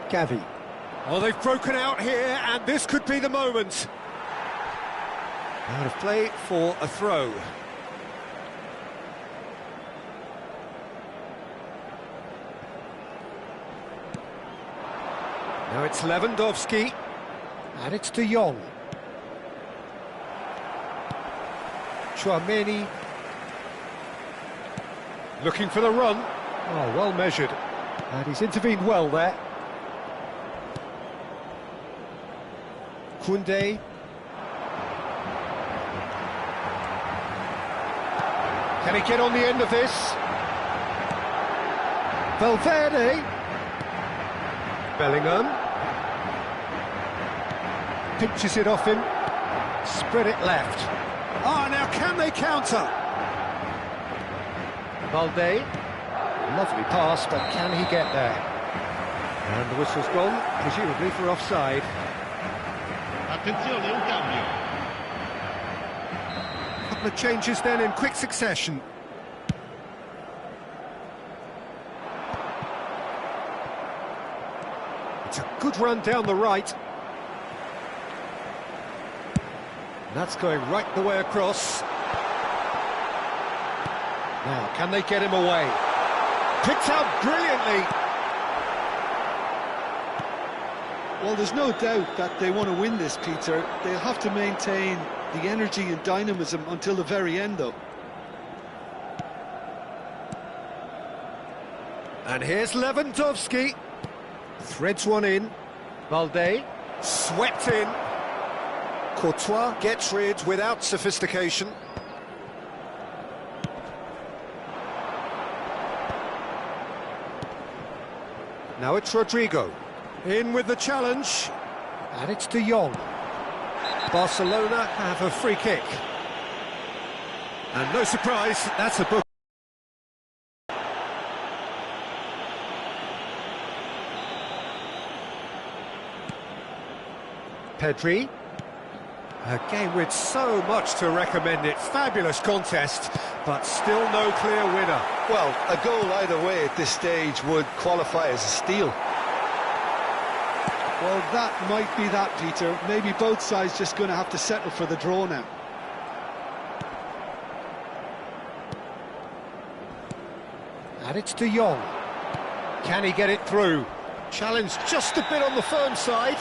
Gavi. Oh, they've broken out here, and this could be the moment. Out of play for a throw. Now it's Lewandowski, and it's De Jong. Tchouaméni. Looking for the run. Oh, well measured. And he's intervened well there. Koundé. Can he get on the end of this? Valverde. Bellingham. pinches it off him. Spread it left. Ah, now can they counter? Valde. Lovely pass, but can he get there? And the whistle's gone, presumably for offside. Attenzione, un cambio. Couple of changes then in quick succession. It's a good run down the right. That's going right the way across. Now, can they get him away? Picked out brilliantly. Well, there's no doubt that they want to win this, Peter. They'll have to maintain the energy and dynamism until the very end, though. And here's Lewandowski. Threads one in. Valde. Swept in. Courtois gets rid without sophistication. Now it's Rodrigo. In with the challenge. And it's De Jong. Barcelona have a free kick. And no surprise, that's a book. Pedri. A game with so much to recommend it. Fabulous contest, but still no clear winner. Well, a goal either way at this stage would qualify as a steal. Well, that might be that, Peter. Maybe both sides just going to have to settle for the draw now. And it's De Jong. Can he get it through? Challenge just a bit on the firm side.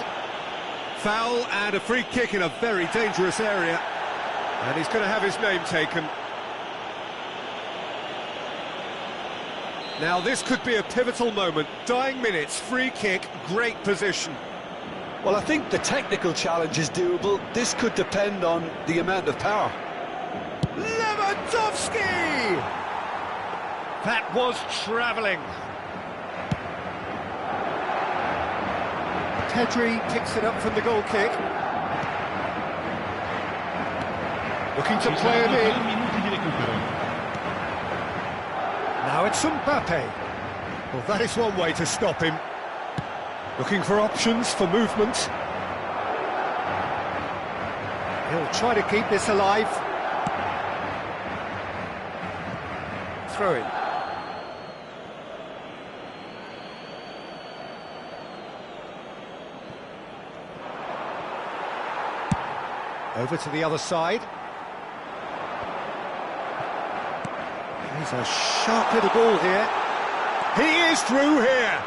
Foul and a free kick in a very dangerous area. And he's going to have his name taken. Now this could be a pivotal moment. Dying minutes, free kick, great position. Well, I think the technical challenge is doable. This could depend on the amount of power. Lewandowski! That was travelling. Pedri picks it up from the goal kick. Looking to play it in. Minuti di recupero. Now it's Mbappe. Well, that is one way to stop him. Looking for options for movement. He'll try to keep this alive. Throw in. Over to the other side. He's a sharp little ball here. He is through here.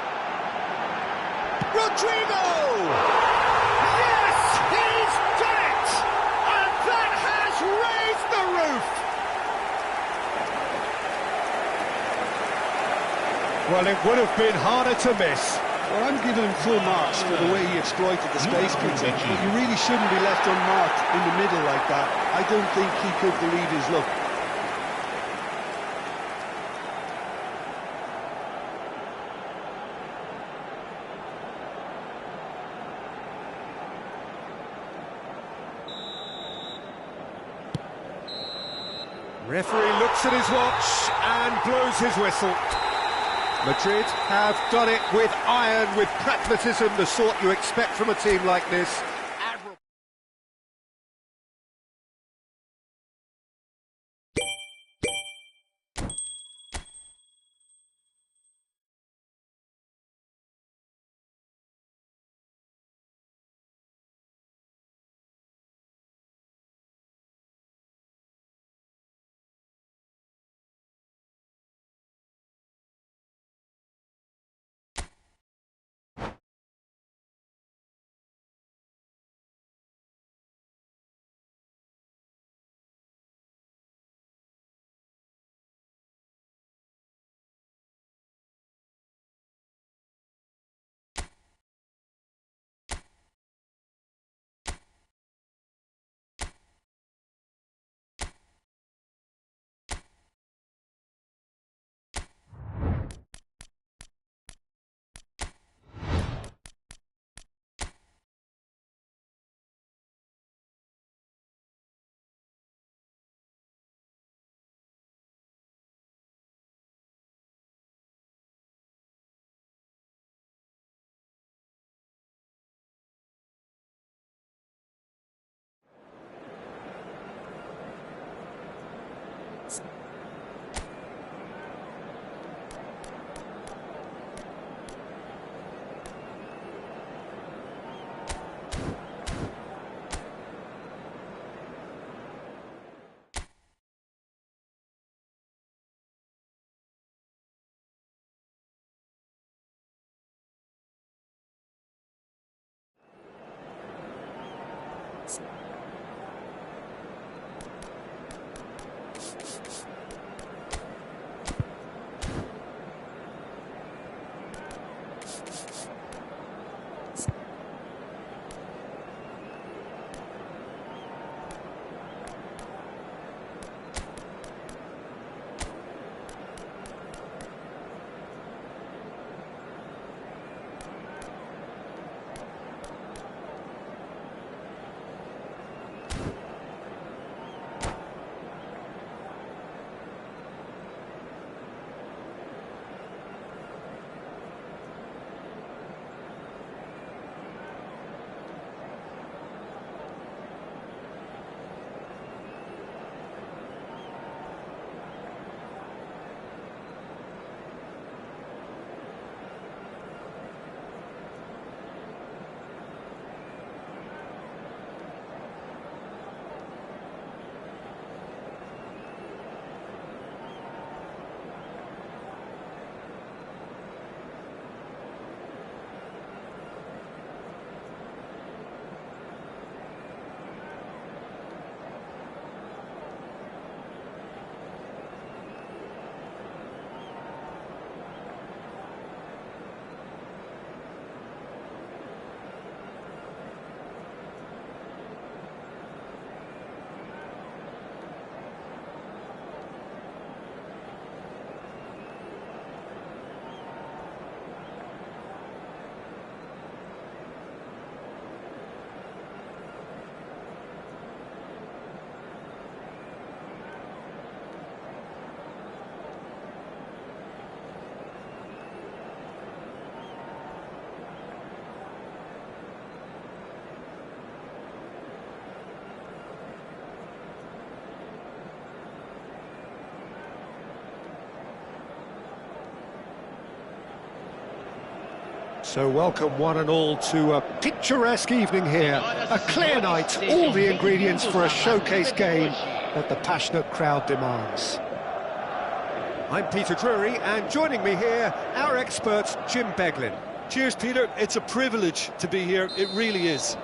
Rodrigo! Yes, he's done it! And that has raised the roof! Well, it would have been harder to miss. Well, I'm giving him full marks for the way he exploited the space, Peter. But you really shouldn't be left unmarked in the middle like that. I don't think he could believe his luck. Referee looks at his watch and blows his whistle. Madrid have done it with iron, with pragmatism, the sort you expect from a team like this. So welcome one and all to a picturesque evening here. A clear night, all the ingredients for a showcase game that the passionate crowd demands. I'm Peter Drury, and joining me here, our expert Jim Beglin. Cheers, Peter. It's a privilege to be here. It really is.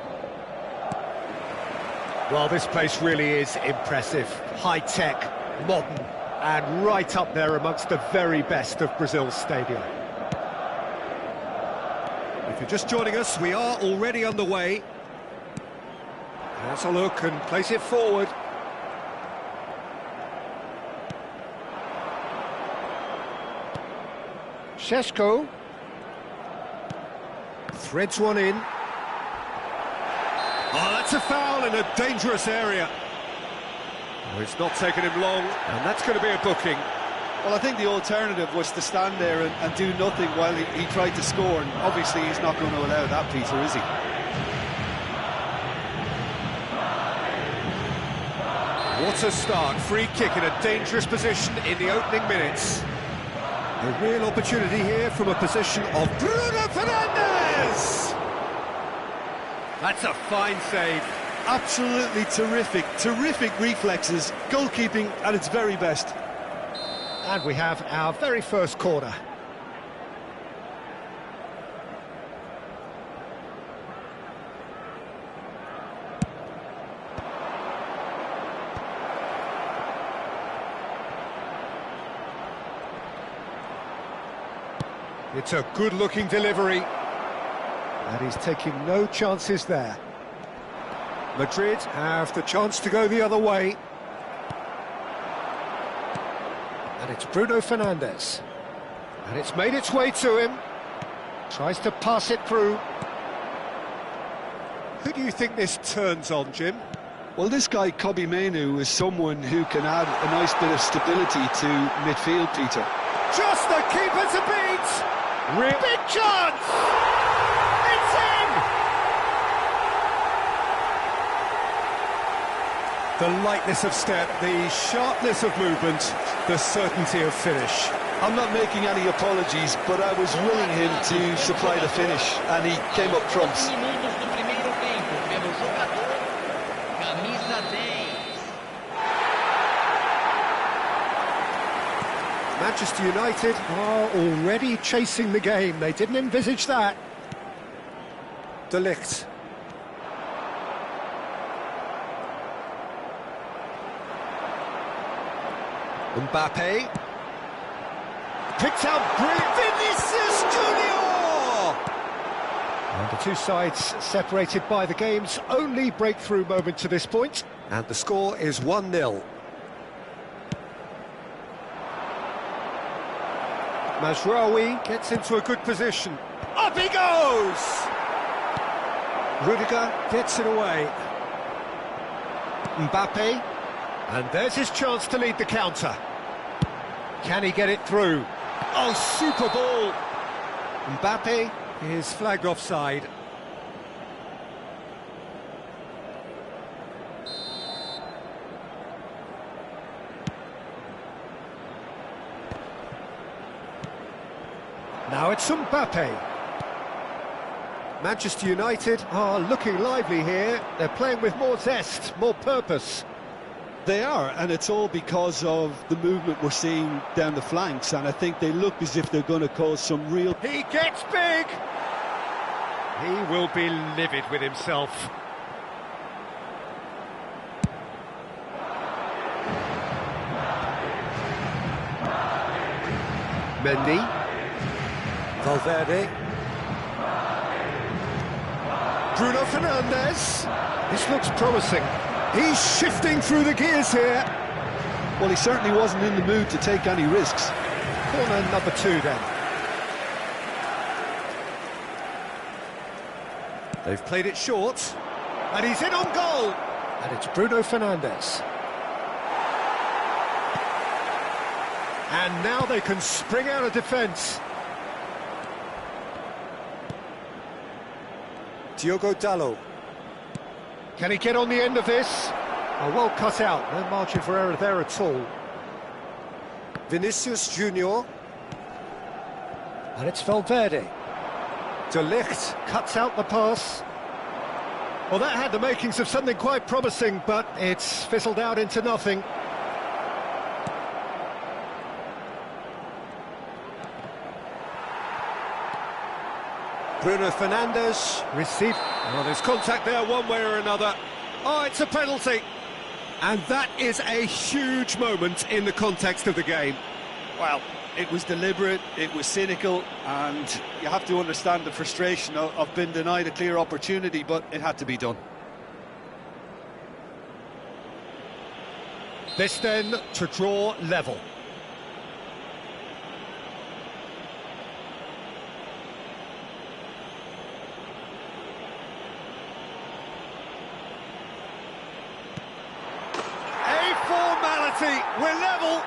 Well, this place really is impressive. High-tech, modern, and right up there amongst the very best of Brazil's stadium. If you're just joining us, we are already underway. Let's a look and place it forward. Šeško threads one in. Oh, that's a foul in a dangerous area. Oh, it's not taken him long, and that's going to be a booking. Well, I think the alternative was to stand there and do nothing while he tried to score, and obviously he's not going to allow that, Peter, is he? What a start. Free kick in a dangerous position in the opening minutes. A real opportunity here from a position of Bruno Fernandes! That's a fine save. Absolutely terrific. Terrific reflexes. Goalkeeping at its very best. And we have our very first corner. It's a good-looking delivery. And he's taking no chances there. Madrid have the chance to go the other way. And it's Bruno Fernandes. And it's made its way to him. Tries to pass it through. Who do you think this turns on, Jim? Well, this guy, Kobe Mainoo, is someone who can add a nice bit of stability to midfield, Peter. Just the keeper to beat! Big chance! It's in! The lightness of step, the sharpness of movement, the certainty of finish. I'm not making any apologies, but I was willing him to supply the finish, and he came up trumps. Manchester United are already chasing the game. They didn't envisage that. De Ligt. Mbappe. Picked out brilliant. Vinicius Junior! And the two sides separated by the game's only breakthrough moment to this point. And the score is 1-0. Mazraoui gets into a good position. Up he goes! Rudiger gets it away. Mbappe. And there's his chance to lead the counter. Can he get it through? Oh, super ball! Mbappe is flagged offside. Now it's Mbappe. Manchester United are looking lively here. They're playing with more zest, more purpose. They are, and it's all because of the movement we're seeing down the flanks, and I think they look as if they're going to cause some real... He gets big! He will be livid with himself. Mendy. Valverde. Bruno Fernandes. This looks promising. He's shifting through the gears here. Well, he certainly wasn't in the mood to take any risks. Corner number 2 then. They've played it short. And he's in on goal. And it's Bruno Fernandes. And now they can spring out of defence. Diogo Dalot. Can he get on the end of this? Oh, well cut out, no margin for error there at all. Vinicius Junior. And it's Valverde. De Ligt cuts out the pass. Well, that had the makings of something quite promising, but it's fizzled out into nothing. Bruno Fernandes received. Well, there's contact there one way or another. Oh, it's a penalty. And that is a huge moment in the context of the game. Well, it was deliberate, it was cynical, and you have to understand the frustration of being denied a clear opportunity, but it had to be done. This then to draw level. We're level.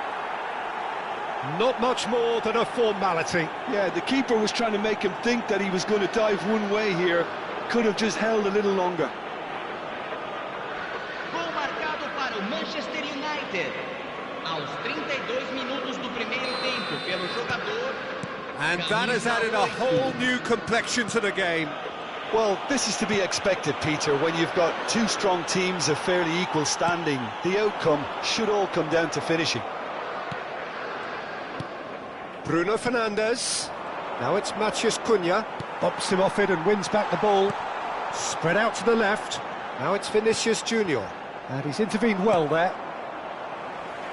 Not much more than a formality. Yeah, the keeper was trying to make him think that he was going to dive one way here. Could have just held a little longer. Gol marcado para o Manchester United. Aos 32 minutos do primeiro tempo pelo jogador. And that has added a whole new complexion to the game. Well, this is to be expected, Peter, when you've got two strong teams of fairly equal standing. The outcome should all come down to finishing. Bruno Fernandes. Now it's Matheus Cunha. Bops him off it and wins back the ball. Spread out to the left. Now it's Vinicius Junior. And he's intervened well there.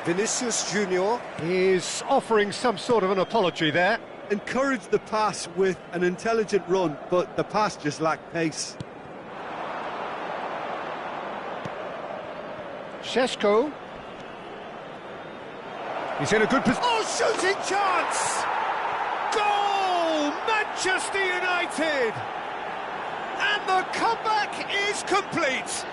Vinicius Junior is offering some sort of an apology there. Encouraged the pass with an intelligent run, but the pass just lacked pace. Šeško. He's in a good position. Oh, shooting chance! Goal! Manchester United! And the comeback is complete.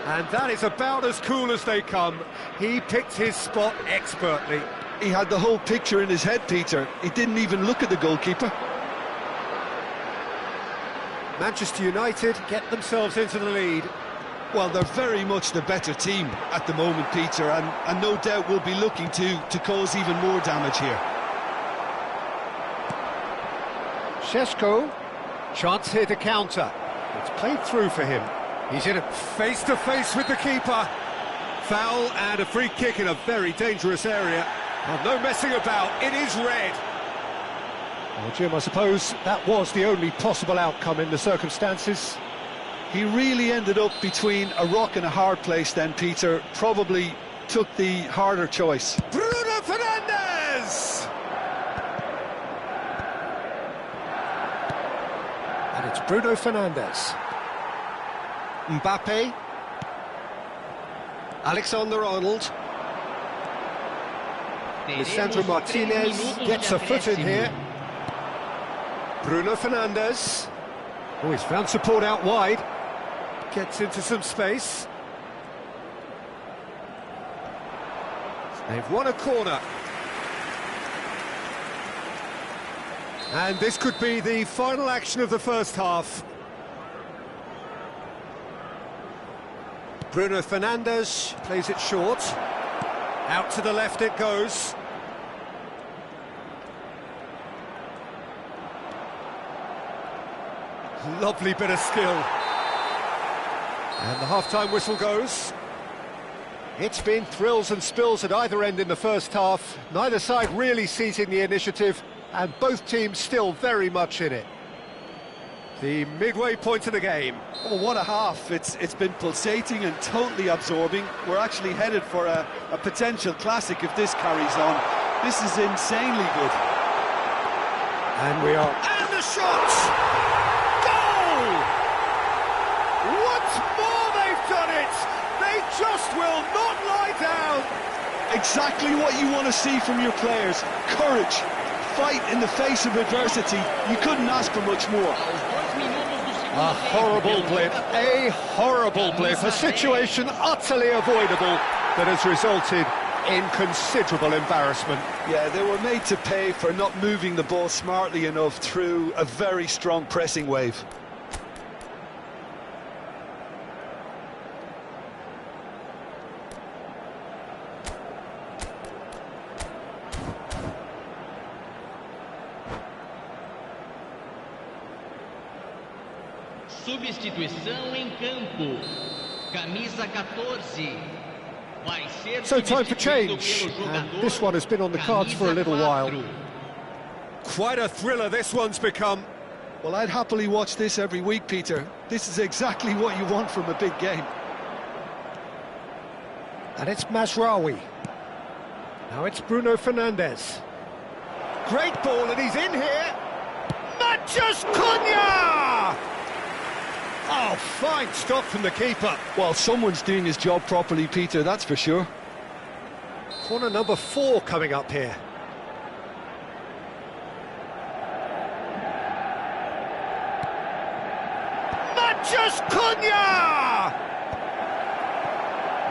And that is about as cool as they come. He picked his spot expertly. He had the whole picture in his head, Peter. He didn't even look at the goalkeeper. Manchester United get themselves into the lead. Well, they're very much the better team at the moment, Peter, and no doubt will be looking to cause even more damage here. Šeško, chance here to counter. It's played through for him. He's in it face-to-face with the keeper. Foul and a free kick in a very dangerous area. Well, no messing about, it is red. Well, Jim, I suppose that was the only possible outcome in the circumstances. He really ended up between a rock and a hard place then, Peter. Probably took the harder choice. Bruno Fernandes! And it's Bruno Fernandes. Mbappe. Alexander-Arnold. Lisandro Martinez gets a foot in here. Bruno Fernandes. Oh, he's found support out wide. Gets into some space. They've won a corner. And this could be the final action of the first half. Bruno Fernandes plays it short. Out to the left it goes. Lovely bit of skill. And the half-time whistle goes. It's been thrills and spills at either end in the first half. Neither side really seizing the initiative, and both teams still very much in it. The midway point of the game. Oh, what a half. It's been pulsating and totally absorbing. We're actually headed for a potential classic if this carries on. This is insanely good. And we are... And the shot! Goal! Once more they've done it! They just will not lie down! Exactly what you want to see from your players. Courage. Fight in the face of adversity. You couldn't ask for much more. A horrible blip, a situation utterly avoidable that has resulted in considerable embarrassment. Yeah, they were made to pay for not moving the ball smartly enough through a very strong pressing wave. Substituição em campo. Camisa 14. Vai ser So time for substituído change, pelo and jogador this one has been on the cards for a camisa little while. 4. Quite a thriller this one's become. Well, I'd happily watch this every week, Peter. This is exactly what you want from a big game. And it's Mazraoui. Now it's Bruno Fernandes. Great ball, and he's in here. Mathias Cunha! Oh, fine stop from the keeper. Well, someone's doing his job properly, Peter, that's for sure. Corner number 4 coming up here. Mathias Cunha!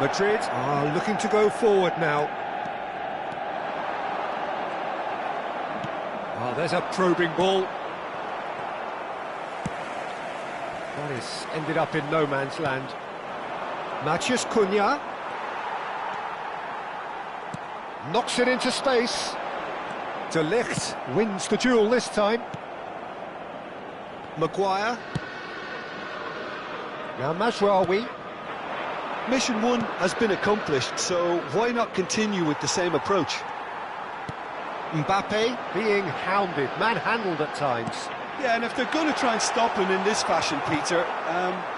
Madrid are looking to go forward now. Oh, there's a probing ball. That is ended up in no man's land. Mathias Cunha knocks it into space. De Ligt wins the duel this time. Maguire. Now Mazraoui. Mission 1 has been accomplished, so why not continue with the same approach? Mbappe being hounded, manhandled at times. Yeah, and if they're going to try and stop him in this fashion, Peter,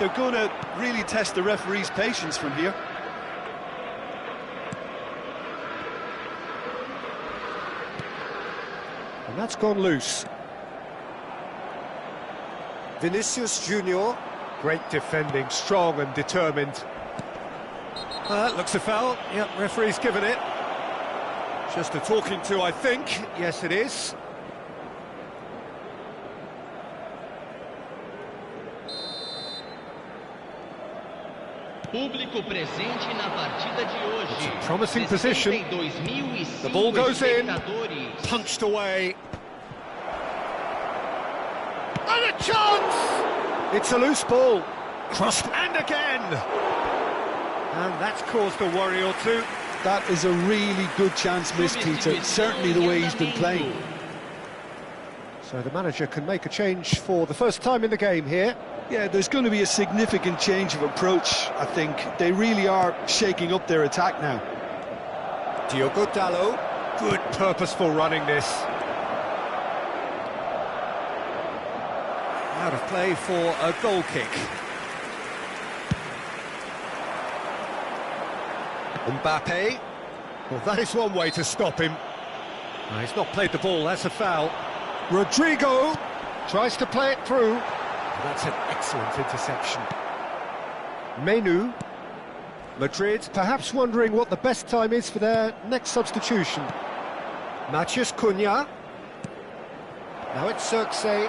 they're going to really test the referee's patience from here. And that's gone loose. Vinicius Junior, great defending, strong and determined. That looks a foul. Yep, referee's given it. Just a talking to, I think. Yes, it is. Público presente na partida de hoje. It's a promising position. 62.005 The ball goes in. espectadores. Punched away. And a chance! It's a loose ball. Crossed and again. And that's caused a worry or two. That is a really good chance missed, Peter, certainly the way he's been playing. So the manager can make a change for the first time in the game here. Yeah, there's going to be a significant change of approach, I think. They really are shaking up their attack now. Diogo Dalot, good purposeful running this. Out of play for a goal kick. Mbappe. Well, that is one way to stop him. No, he's not played the ball, that's a foul. Rodrigo tries to play it through. That's an excellent interception. Menu. Madrid perhaps wondering what the best time is for their next substitution. Mathias Cunha. Now it's Xerxes.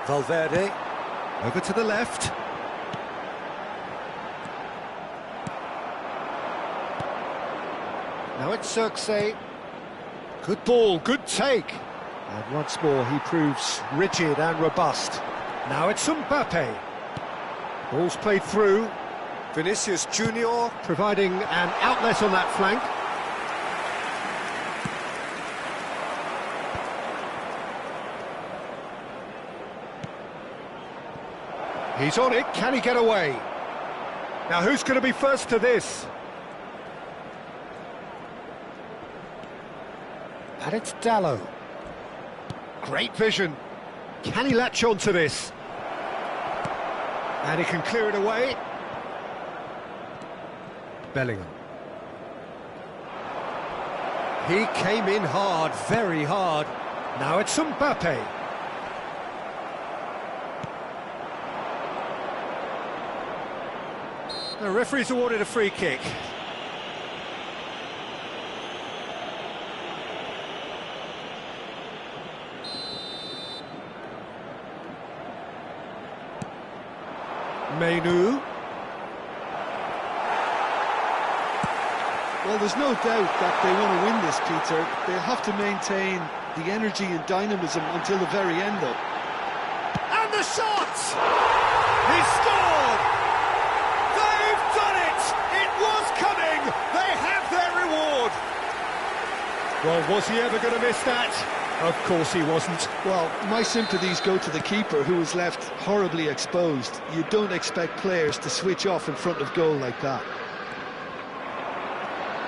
Valverde. Over to the left. Now it's Xerxes. Good ball, good take. And once more he proves rigid and robust. Now it's Mbappe. Ball's played through. Vinicius Junior providing an outlet on that flank. He's on it, can he get away? Now who's going to be first to this? And it's Dalot. Great vision. Can he latch on to this? And he can clear it away. Bellingham. He came in hard, very hard. Now it's Mbappe. The referee's awarded a free kick. Menu. Well, there's no doubt that they want to win this, Peter. They'll have to maintain the energy and dynamism until the very end, though. And the shot! He scored! They've done it! It was coming! They have their reward! Well, was he ever going to miss that? Of course he wasn't. Well, my sympathies go to the keeper, who was left horribly exposed. You don't expect players to switch off in front of goal like that.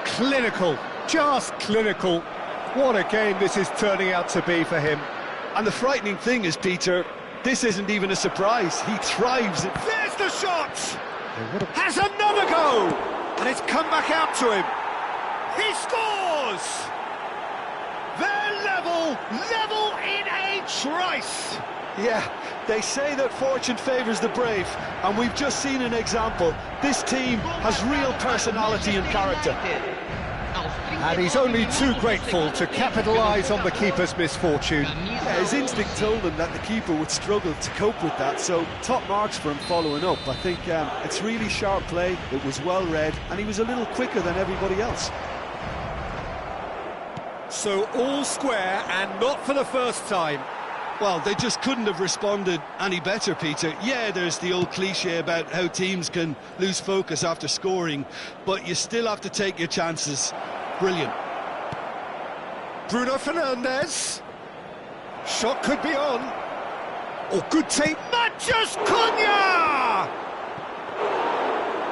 Clinical, just clinical. What a game this is turning out to be for him. And the frightening thing is, Peter, this isn't even a surprise. He thrives. There's the shot! Has another go! And it's come back out to him. He scores! They're level in a trice! Yeah, they say that fortune favours the brave, and we've just seen an example. This team has real personality and character. And he's only too grateful to capitalise on the keeper's misfortune. Yeah, his instinct told him that the keeper would struggle to cope with that, so top marks for him following up. I think it's really sharp play, it was well read, and he was a little quicker than everybody else. So all square, and not for the first time. Well, they just couldn't have responded any better, Peter. Yeah, there's the old cliche about how teams can lose focus after scoring, but you still have to take your chances. Brilliant. Bruno Fernandes. Shot could be on. Oh, good take. Mathias Cunha!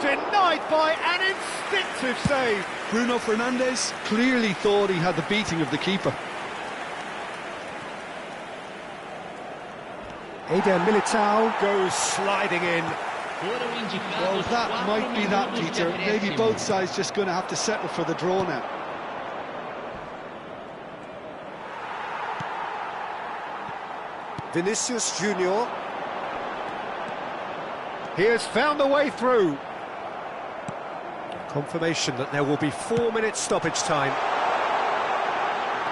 Denied by an instinctive save. Bruno Fernandes clearly thought he had the beating of the keeper. Eder Militao goes sliding in. Well, that might be that, Peter. Maybe both sides just going to have to settle for the draw now. Vinicius Junior. He has found a way through. Confirmation that there will be 4 minutes stoppage time.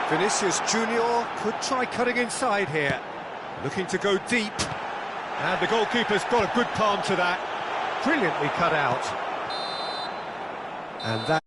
Vinicius Junior could try cutting inside here. Looking to go deep. And the goalkeeper's got a good palm to that. Brilliantly cut out. And that...